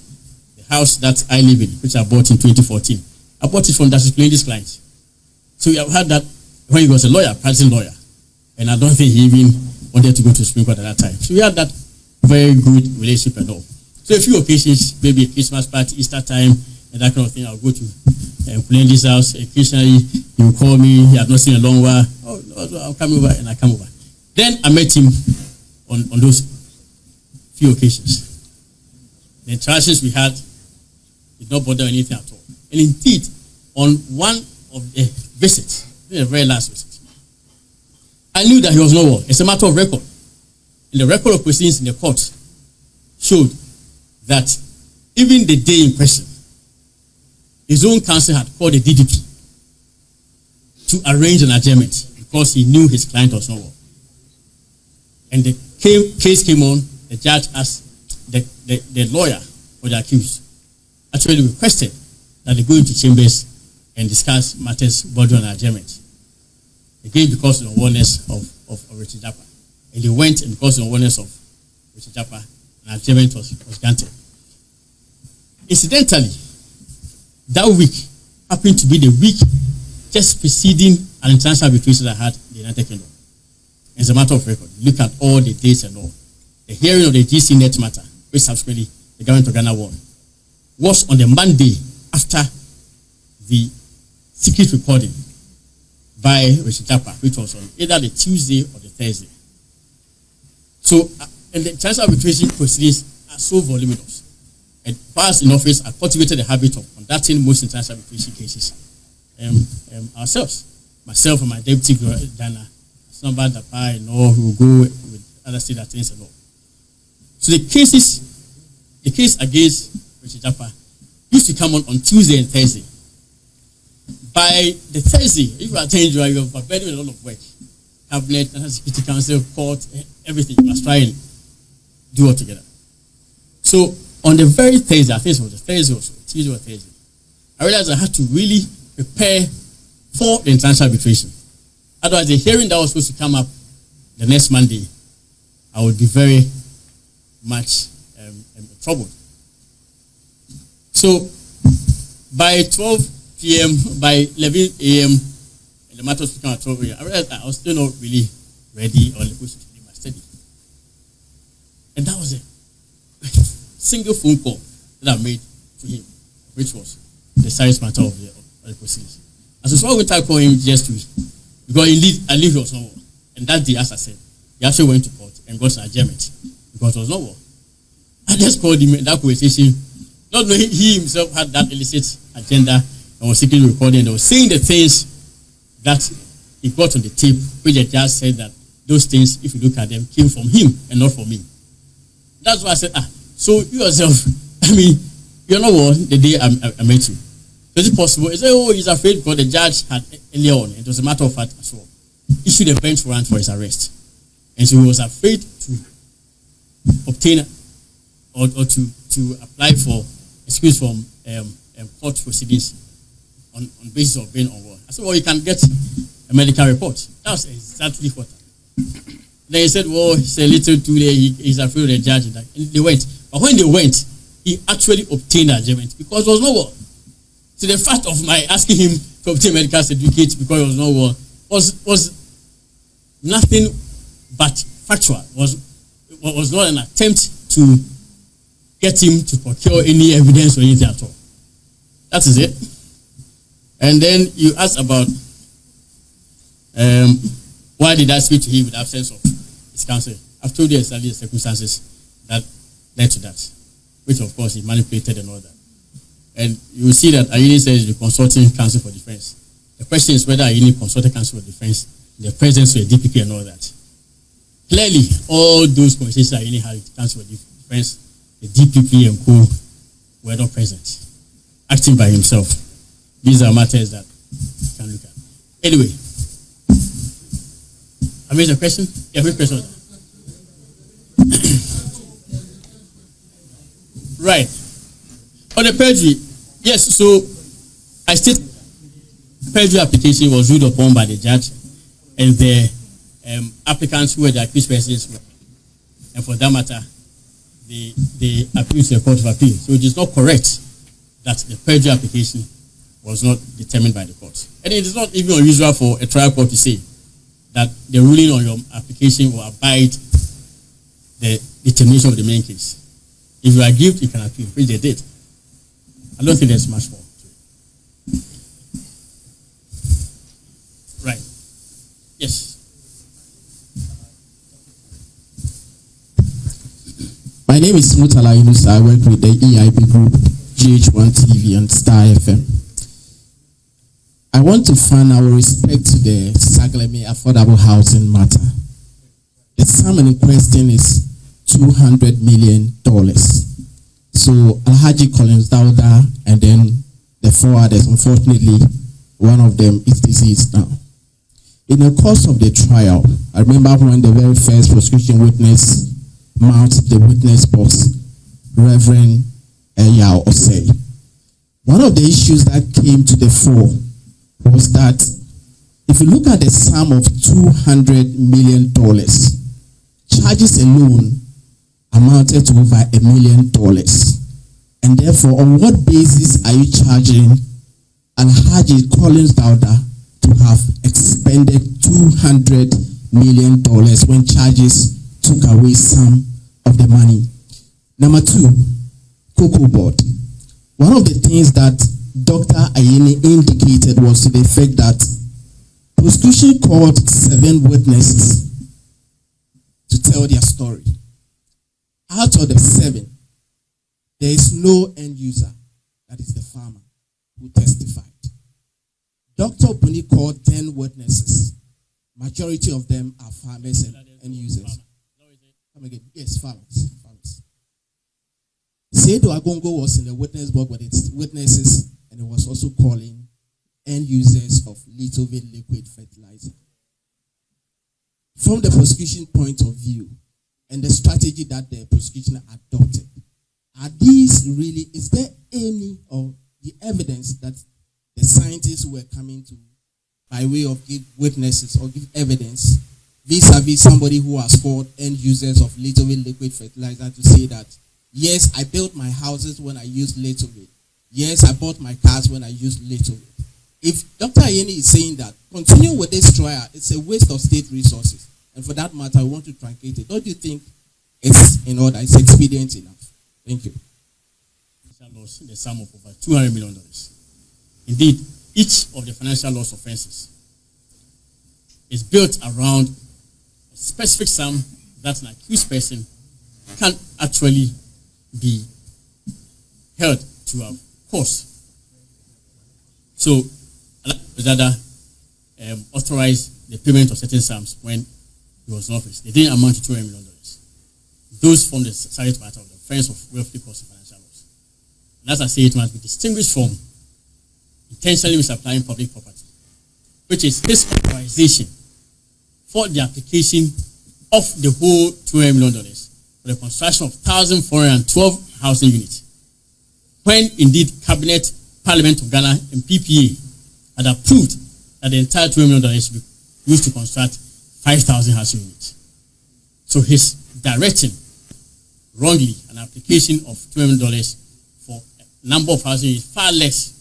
the house that I live in, which I bought in 2014, I bought it from Justice Kulendi's client. So we have had that when he was a lawyer, practicing lawyer, and I don't think he even wanted to go to Supreme Court at that time. So we had that very good relationship and all. So a few occasions, maybe a Christmas party, Easter time, and that kind of thing, I'll go to Kulendi's house. Occasionally, he will call me. He had not seen a long while. Oh, I'll come over, and I come over. Then I met him on those few occasions. The interactions we had did not bother anything at all. And indeed, on one of the visits, the very last visit, I knew that he was not well. It's a matter of record. And the record of proceedings in the court showed that even the day in question, his own counsel had called the DDP to arrange an adjournment because he knew his client was not well. And the case came on, the judge asked the lawyer for the accused actually requested that they go into chambers and discuss matters bordering on adjournment. Again, because of the awareness of Richard Japa. And they went, and because of the awareness of Richard Japa, an adjournment was granted. Incidentally, that week happened to be the week just preceding an international arbitration that I had in the United Kingdom. As a matter of record, look at all the dates and all. The hearing of the GC net matter, which subsequently the government of Ghana won, was on the Monday after the secret recording by Richard Japa, which was on either the Tuesday or the Thursday. So And the transfer arbitration proceedings are so voluminous. And past in office have cultivated the habit of conducting most international arbitration cases ourselves. Myself and my deputy Dana, Snowball Dapa, and all who go with other state attorneys and all. So the case against Richard Japa used to come on Tuesday and Thursday. By the Thursday, if you are changing, you are burning a lot of work. Cabinet, National Security Council, court, everything. You must try and do all together. So on the very Thursday, I think it was the Thursday or so, Tuesday or Thursday, I realized I had to really prepare for the international arbitration. Otherwise, the hearing that was supposed to come up the next Monday, I would be very much troubled. So by 12 p.m., by 11 a.m., and the matter was becoming at 12 a.m., I realized I was still not really ready or supposed to do my study. And that was a single phone call that I made to him, which was the serious matter of the proceedings. And so I went to call him just to, because indeed I knew he was not well. And that day, as I said, he actually went to court and got an adjournment because it was not well. I just called him in that conversation, not knowing he himself had that illicit agenda and was secretly recording and was saying the things that he got on the tape, which the judge said that those things, if you look at them, came from him and not from me. That's why I said, so you yourself, I mean, you're not well the day I met you. So is it possible? He said, he's afraid because the judge had earlier on, it was a matter of fact as well, issued a bench warrant for his arrest. And so he was afraid to obtain or to apply for excuse from court proceedings on basis of being unwell. I said, you can get a medical report. That was exactly what happened. Then he said, it's a little too late. He's afraid of the judge. And they went. But when they went, he actually obtained adjournment because it was not well. So the fact of my asking him to obtain medical certificate because it was not well was nothing but factual. Was not an attempt to get him to procure any evidence or anything at all. That is it. And then you asked about why did I speak to him with the absence of his counsel? I've told you exactly the circumstances that led to that, which of course he manipulated and all that. And you will see that Ayehu says the consulting counsel for defense. The question is whether Ayehu consulted counsel for defense in the presence of the DPP and all that. Clearly, all those conversations Ayehu had with counsel for defense, the DPP and co were not present, acting by himself. These are matters that you can look at. Anyway, I made a question. Yeah, which question was that? Right. On the perjury, yes, so I stated perjury application was ruled upon by the judge and the applicants who were the accused persons, and for that matter, they appealed to the Court of Appeal. So it is not correct that the perjury application was not determined by the court. And it is not even unusual for a trial court to say that the ruling on your application will abide the determination of the main case. If you are guilty, you can appeal, which they did. I don't think there's much more. Right. Yes. My name is Mutala Yunus. I work with the EIP group, GH1 TV and Star FM. I want to find our respect to the Sagleme affordable housing matter. The sum in question is $200 million. So Alhaji Collins Dauda and then the four others, unfortunately, one of them is deceased now. In the course of the trial, I remember when the very first prosecution witness mounted the witness box, Reverend Exp0ses. One of the issues that came to the fore was that if you look at the sum of $200 million, charges alone amounted to over $1 million. And therefore, on what basis are you charging Alhaji Collins Dauda to have expended $200 million when charges took away some of the money? Number two, Coco board. One of the things that Dr. Ayehu indicated was to the effect that prosecution called 7 witnesses to tell their story. out of the 7, there is no end user, that is the farmer, who testified. Dr. Opuni called 10 witnesses. Majority of them are farmers and end users. Come again. Yes, farmers. Ste Opuni was in the witness box with its witnesses, and it was also calling end users of little bit liquid fertilizer. From the prosecution point of view and the strategy that the prosecution adopted, is there any of the evidence that the scientists were coming to by way of give witnesses or give evidence vis-a-vis somebody who has called end users of little bit liquid fertilizer to say that, yes, I built my houses when I used little bit. Yes, I bought my cars when I used little bit. If Dr. Ayehu is saying that, continue with this trial, it's a waste of state resources. And for that matter, I want to truncate it. Don't you think it's in order, it's expedient enough? Thank you. Loss in the sum of over $200 million. Indeed, each of the financial loss offenses is built around a specific sum that an accused person can actually be held to have caused. So, Dauda authorized the payment of certain sums when he was in office. They didn't amount to $200 million. Those form the subject matter of the offense of willfully causing financial loss. And as I say, it must be distinguished from intentionally misapplying public property, which is his authorization for the application of the whole $200 million for the construction of 1,412 housing units, when indeed Cabinet, Parliament of Ghana, and PPA had approved that the entire $200 million should be used to construct 5,000 housing units. So his directing wrongly an application of $200 million for a number of housing units far less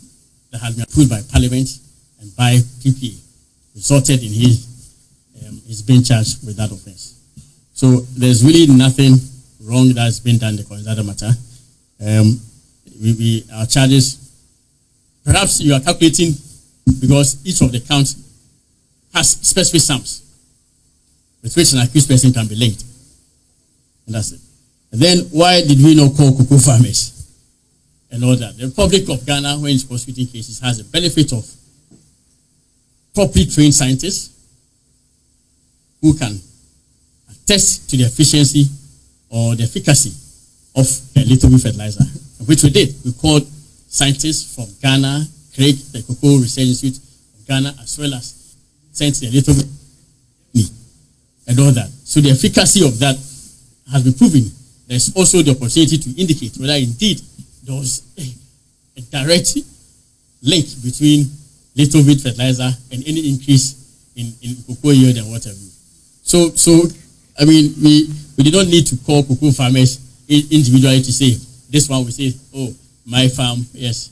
that had been approved by Parliament and by PPA resulted in his being charged with that offense. So there's really nothing wrong that's been done in the Conzada matter. Our charges, perhaps you are calculating because each of the counts has specific sums with which an accused person can be linked. And that's it. And then why did we not call Coco farmers and all that? The Republic of Ghana, when it's prosecuting cases, has the benefit of properly trained scientists who can attest to the efficiency or the efficacy of a little bit fertilizer, which we did. We called scientists from Ghana, Craig, the Coco Research Institute of Ghana, as well as sent the little bit and all that. So the efficacy of that has been proven. There's also the opportunity to indicate whether indeed there was a direct link between little bit fertilizer and any increase in cocoa yield and whatever. So I mean, we did not need to call cocoa farmers individually to say, this one will say, oh, my farm, yes,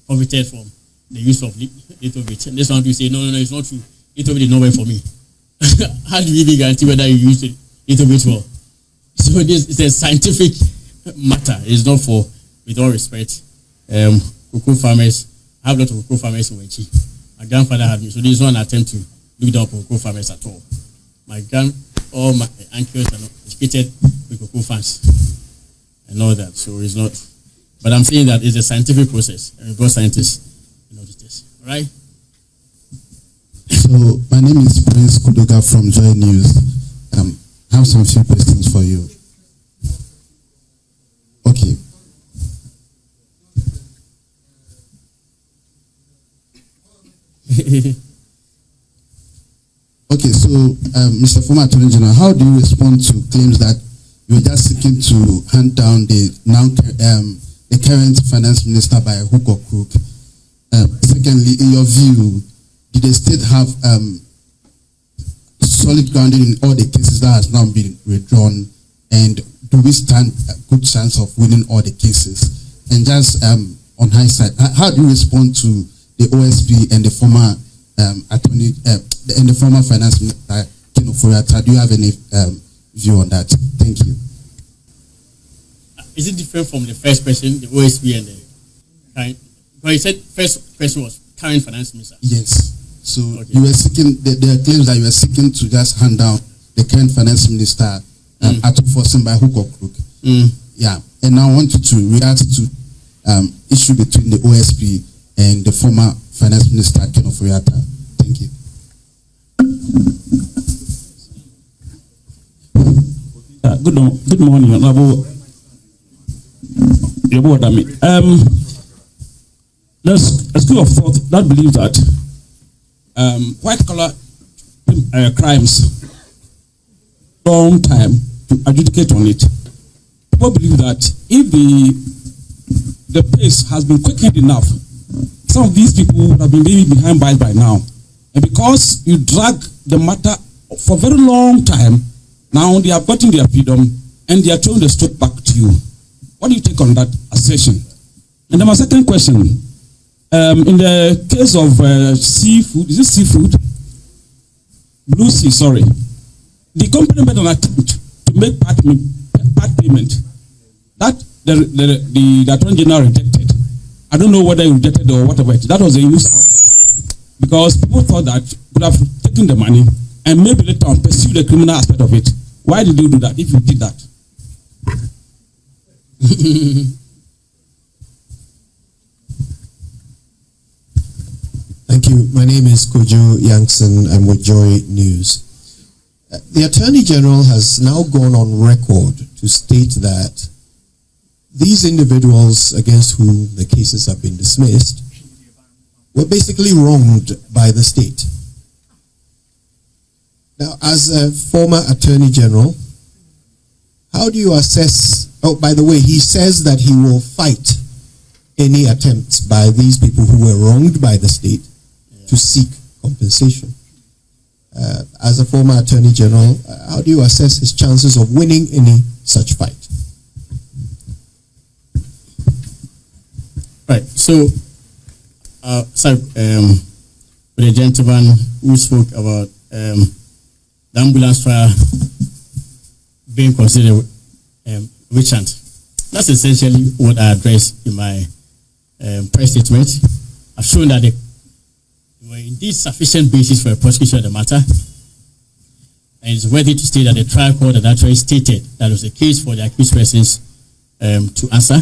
profited from the use of little bit. And this one will say, no, it's not true. Little bit is not well for me. How do you even guarantee whether you use it little bit well? So this is a scientific matter. It's not for, with all respect, cocoa farmers. I have a lot of cocoa farmers in Wenchi. My grandfather had me, so this is not an attempt to look down on cocoa farmers at all. All my uncles are not educated with cocoa farms and all that, so it's not. But I'm saying that it's a scientific process, and we've got scientists in all this. All right? So my name is Prince Kudoga from Joy News. I have some few questions for you. Okay. Okay, so Mr. Former Attorney General, how do you respond to claims that you are just seeking to hand down the current finance minister by hook or crook? Secondly, in your view, did the state have solid grounding in all the cases that has now been withdrawn, and do we stand a good chance of winning all the cases? And just on hindsight, how do you respond to the OSP and the former attorney and the former finance minister, Fori? Do you have any view on that? Thank you. Is it different from the first person, the OSP and the current? Well, you said first person was current finance minister. Yes. So okay. You were seeking, there are claims that you were seeking to just hand down the current finance minister at forcing by hook or crook. Yeah, and I want you to react to issue between the OSP and the former Finance Minister Ken Ofori-Atta. Thank you. Good morning, Honorable. There's a school of thought that believes that white collar crimes long time to adjudicate on it. People believe that if the pace has been quickened enough, some of these people would have been leaving behind bars by now. And because you drag the matter for a very long time, now they have gotten their freedom and they are throwing the stroke back to you. What do you take on that assertion? And then my second question, in the case of seafood, is it seafood? Blue Sea, sorry. The company made an attempt to make part payment that the Attorney General rejected. I don't know whether he rejected or whatever. That was a use because people thought that could have taken the money and maybe later on pursue the criminal aspect of it. Why did you do that if you did that? Thank you. My name is Kojo Yankson. I'm with Joy News. The Attorney General has now gone on record to state that these individuals against whom the cases have been dismissed were basically wronged by the state. Now, as a former Attorney General, how do you assess, oh, by the way, he says that he will fight any attempts by these people who were wronged by the state to seek compensation. As a former Attorney General, how do you assess his chances of winning any such fight? Right. So, with the gentleman who spoke about the ambulance trial being considered witch hunt, that's essentially what I addressed in my press statement. I've shown that there were indeed sufficient basis for a prosecution of the matter, and it's worthy to state that the trial court had actually stated that it was a case for the accused persons to answer.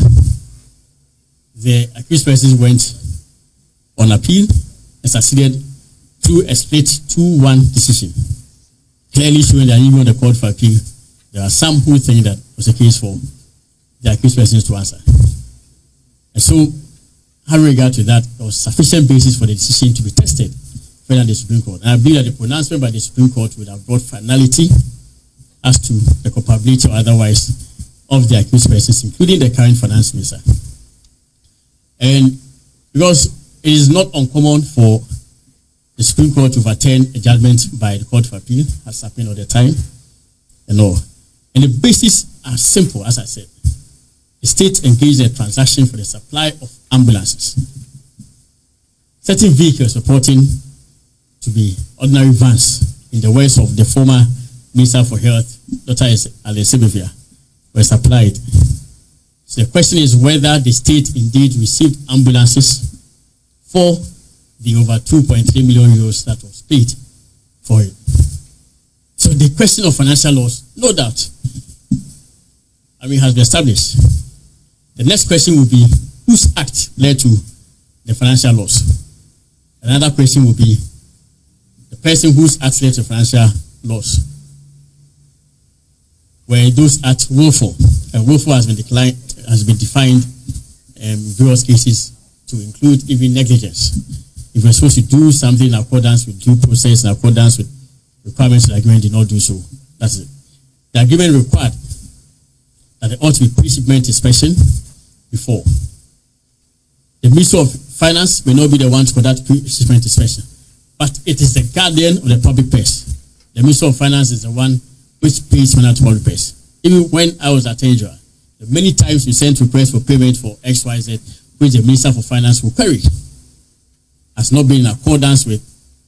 The accused persons went on appeal and succeeded through a split 2-1 decision, clearly showing that even on the court for appeal, there are some who think that it was a case for the accused persons to answer. And so, having regard to that, there was sufficient basis for the decision to be tested further in the Supreme Court. And I believe that the pronouncement by the Supreme Court would have brought finality as to the culpability or otherwise of the accused persons, including the current finance minister. And because it is not uncommon for the Supreme Court to overturn a judgment by the Court of Appeal, as happened all the time, and all. And the basis are simple, as I said. The state engaged in a transaction for the supply of ambulances. Certain vehicles reporting to be ordinary vans, in the words of the former Minister for Health, Dr. Alessibivia, were supplied. So the question is whether the state indeed received ambulances for the over 2.3 million euros that was paid for it. So the question of financial loss, no doubt, has been established. The next question will be whose act led to the financial loss? Another question will be the person whose act led to financial loss. Where those acts willful, and willful has been defined in various cases to include even negligence. If you're supposed to do something in accordance with due process, in accordance with requirements of the agreement, did not do so. That's it. The agreement required that there ought to be pre-shipment inspection before. The Minister of Finance may not be the one to conduct pre-shipment inspection, but it is the guardian of the public purse. The Minister of Finance is the one which pays money to public purse. Even when I was Attorney General, the many times we sent requests for payment for XYZ, which the Minister for Finance will query, has not been in accordance with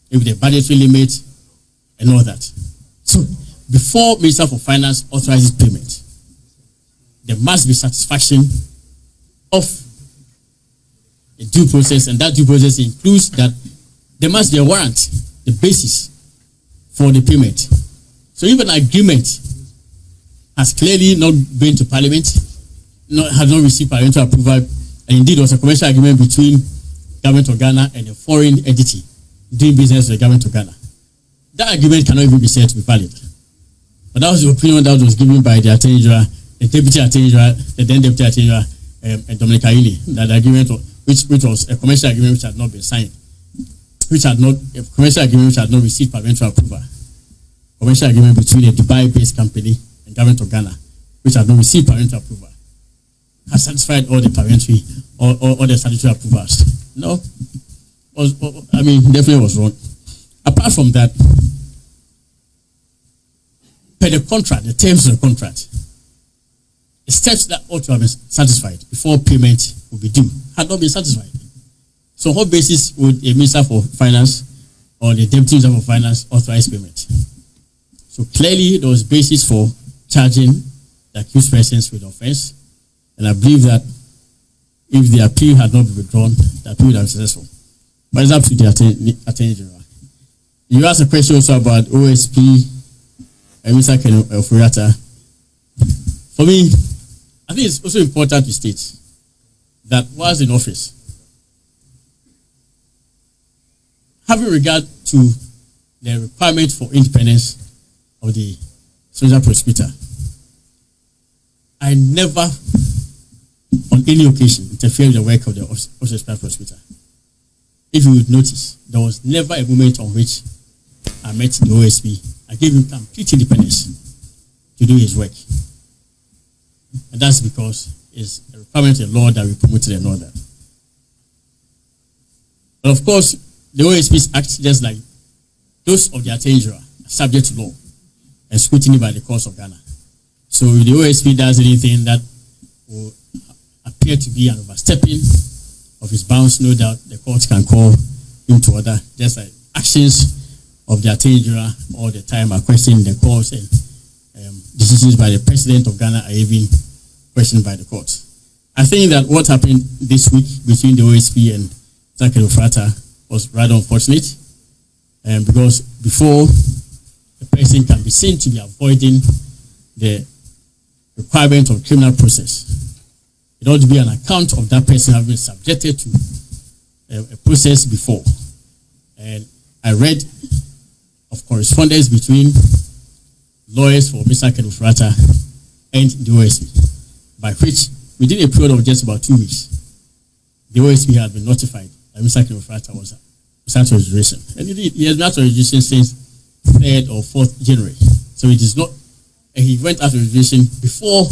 the budgetary limit and all that. So, before Minister for Finance authorizes payment, there must be satisfaction of the due process, and that due process includes that there must be a warrant, the basis for the payment. So if an agreement has clearly not been to Parliament, has not received parliamentary approval, and indeed was a commercial agreement between government of Ghana and a foreign entity doing business with the government of Ghana. That agreement cannot even be said to be valid. But that was the opinion that was given by the Attorney General, the Deputy Attorney General, the then Deputy Attorney General, and Dominic Ayehu, that the agreement, which was a commercial agreement which had not been signed, which had not received parliamentary approval. Commercial agreement between a Dubai-based company and government of Ghana, which had not received parliamentary approval, has satisfied all the parliamentary all the statutory approvals. No, definitely was wrong. Apart from that, per the contract, the terms of the contract, the steps that ought to have been satisfied before payment will be due had not been satisfied. So, on what basis would a Minister for Finance or the Deputy Minister for Finance authorize payment? So, clearly, there was basis for charging the accused persons with offense, and I believe that if the appeal had not been withdrawn, the appeal would have been successful. But it's up to the Attorney General. You asked a question also about OSP and Mr. Fori. For me, I think it's also important to state that whilst in office, having regard to the requirement for independence of the special prosecutor, I never, on any occasion, interfered with the work of the office of the special prosecutor. If you would notice, there was never a moment on which I met the OSP. I gave him complete independence to do his work. And that's because it's a requirement of the law that we promoted and all that. But of course, the OSP's act, just like those of the Attorney General, are subject to law and scrutiny by the courts of Ghana. So if the OSP does anything that will appear to be an overstepping of his bounds, no doubt the courts can call him to order, just like actions of the Attorney General all the time are questioned in the courts, and decisions by the President of Ghana are even questioned by the courts. I think that what happened this week between the OSP and Exp0ses was rather unfortunate, because before the person can be seen to be avoiding the requirement of criminal process, it ought to be an account of that person having been subjected to a process before. And I read of correspondence between lawyers for Mr. Fori and the OSP, by which within a period of just about 2 weeks, the OSP had been notified that Mr. Fori was out of registration. And indeed, he has been out of registration since 3rd or 4th January. So it is not, and he went out of registration before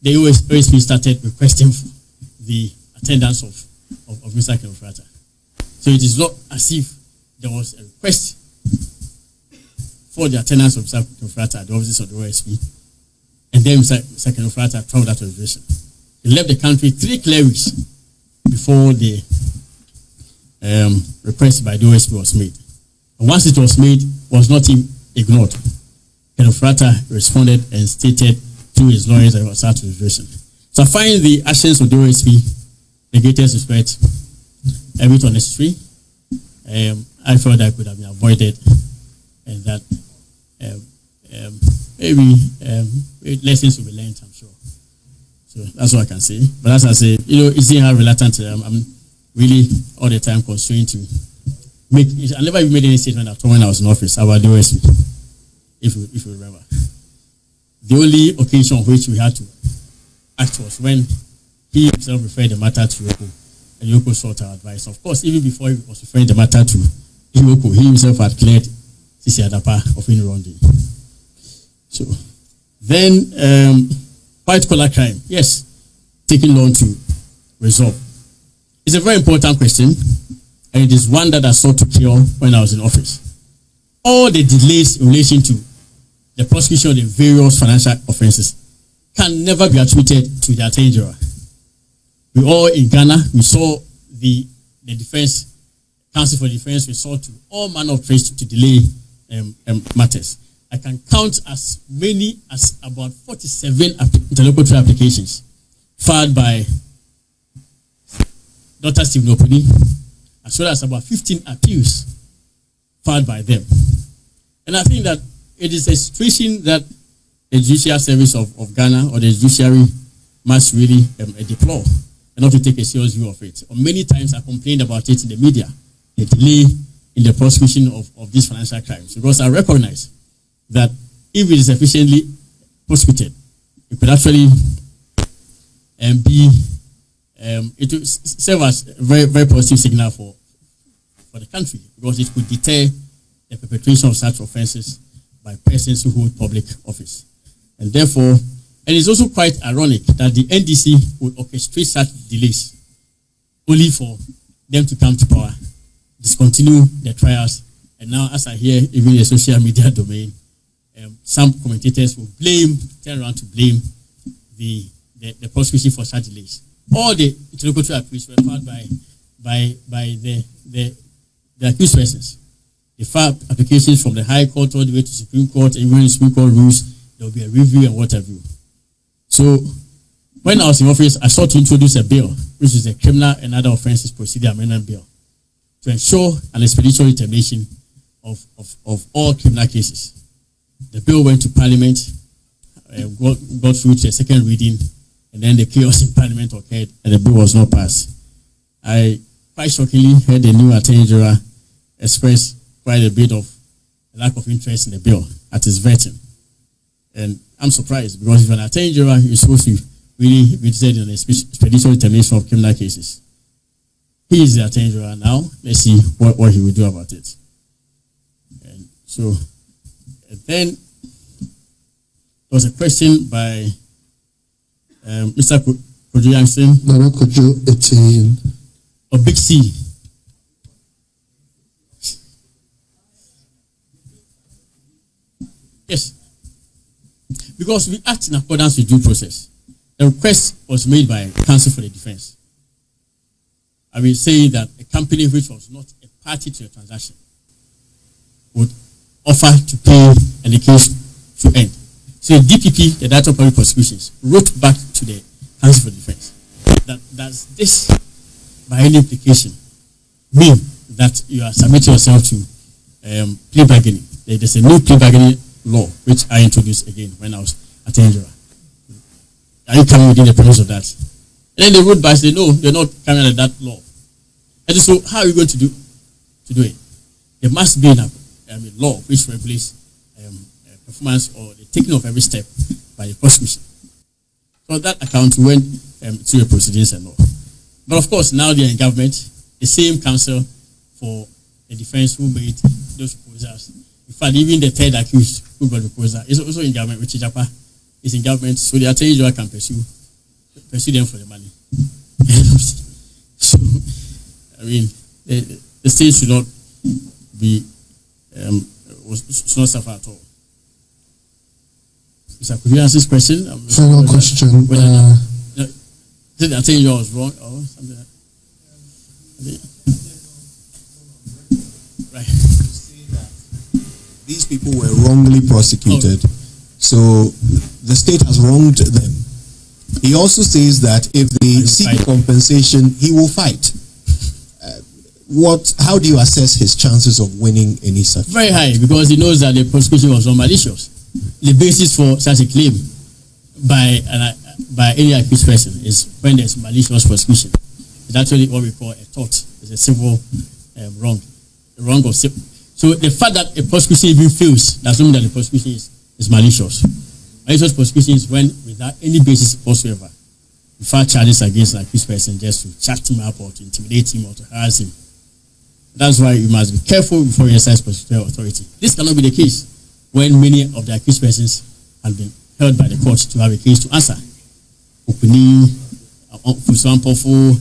the OSP started requesting the attendance of Mr. Fori. So it is not as if there was a request for the attendance of Mr. Fori at the offices of the OSP, and then Mr. Fori traveled out of registration. He left the country 3 clear weeks before the request by the OSP was made. And once it was made, was not ignored. Fori responded and stated through his lawyers that he was out of registration. So I find the actions of the OSP, the greatest respect, a bit unnecessary. I felt that could have been avoided, and that maybe lessons will be learned, I'm sure. So that's what I can say. But as I say, you see how reluctant I'm really all the time constrained to make. I never even made any statement after when I was in office about the OSP, if you remember. The only occasion on which we had to act was when he himself referred the matter to Yoko, and Yoko sought our advice. Of course, even before he was referring the matter to Yoko, he himself had cleared Sisi Adapa of any wrongdoing. So then, white collar crime, yes, taking long to resolve. It's a very important question, and it is one that I sought to cure when I was in office. All the delays in relation to the prosecution of the various financial offenses can never be attributed to the Attorney General. We all in Ghana, we saw the defense, counsel for defense, we saw to all manner of trades to delay matters. I can count as many as about 47 interlocutory applications filed by Dr. Ste Opuni, as well as about 15 appeals filed by them. And I think that it is a situation that the judicial service of Ghana or the judiciary must really deplore and not to take a serious view of it. Many times I complained about it in the media, the delay in the prosecution of these financial crimes, because I recognize that if it is efficiently prosecuted, it could actually it will serve as a very, very positive signal for the country, because it could deter the perpetration of such offenses by persons who hold public office. And therefore, and it's also quite ironic that the NDC would orchestrate such delays only for them to come to power, discontinue the trials, and now, as I hear, even in the social media domain, some commentators will turn around to blame the prosecution for such delays. All the interlocutory appeals were filed by the accused persons. They filed applications from the High Court all the way to Supreme Court, and even in Supreme Court rules, there will be a review and what have you. So, when I was in office, I sought to introduce a bill, which is a criminal and other offences procedure amendment bill, to ensure an expeditious determination of all criminal cases. The bill went to Parliament, got through to a second reading, and then the chaos in Parliament occurred, and the bill was not passed. I quite shockingly heard the new Attorney General express quite a bit of lack of interest in the bill at his vetting. And I'm surprised, because if an Attorney General is supposed to really be interested in the expeditious determination of criminal cases, he is the Attorney General now. Let's see what he will do about it. And so, and then there was a question by Mr. Kojo Youngson. Nana Kojo 18. Of Big C. Yes. Because we act in accordance with due process. The request was made by counsel for the defense. I will say that a company which was not a party to the transaction would offer to pay and the case to end. So the DPP, the Director of Public Prosecutions, wrote back to the counsel for defense that does this, by any implication, mean that you are submitting yourself to plea bargaining. There's a new plea bargaining law which I introduced again when I was Attorney General. Are you coming within the premise of that? And then they wrote back and said, no, they're not coming under that law. And so how are you going to do it? There must be a law which regulates performance or the taking of every step by the prosecution. So on that account, we went through the proceedings and all. But of course, now they're in government, the same counsel for the defense who made those proposals. In fact, even the third accused who got the proposal is also in government, which Japa is in government, so the Attorney General can pursue them for the money. So, I mean, the state should not be, should not suffer at all. Sir, could you answer this question? Final question. Did I tell you I was wrong or something like that? Right. These people were wrongly prosecuted, so the state has wronged them. He also says that if they seek compensation, he will fight. How do you assess his chances of winning any such? Very high, because he knows that the prosecution was not malicious. The basis for such a claim by any accused person is when there's malicious prosecution. It's actually what we call a tort. It's a civil wrong. A wrong of civil. So the fact that a prosecution even fails doesn't mean that the prosecution is malicious. Malicious prosecution is when, without any basis whatsoever, you file charges against an accused person just to chat him up or to intimidate him or to harass him. That's why you must be careful before you exercise prosecutorial authority. This cannot be the case when many of the accused persons have been held by the court to have a case to answer. Opuni, Fusampofu,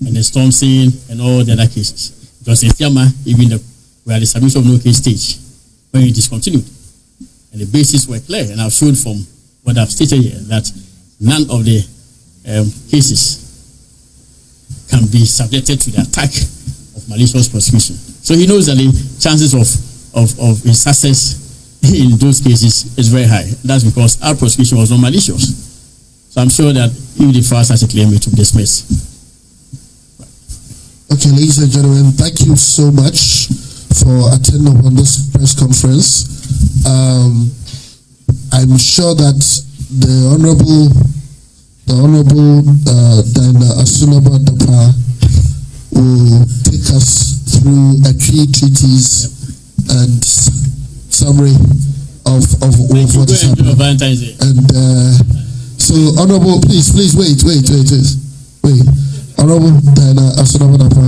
and the Storm Scene, and all the other cases. Because in Fiama, even we are at the submission of no case stage when it discontinued. And the basis were clear, and I've showed from what I've stated here that none of the cases can be subjected to the attack of malicious prosecution. So he knows that the chances of his success in those cases is very high. That's because our prosecution was not malicious. So I'm sure that if they file such a claim, it will dismiss. Okay, ladies and gentlemen, thank you so much for attending on this press conference. I'm sure that the Honorable Diana Asunaba Dapa will take us through a key treatise and summary of what is happening. And so, Honorable, please wait. Honorable Diana Asunaba Dapa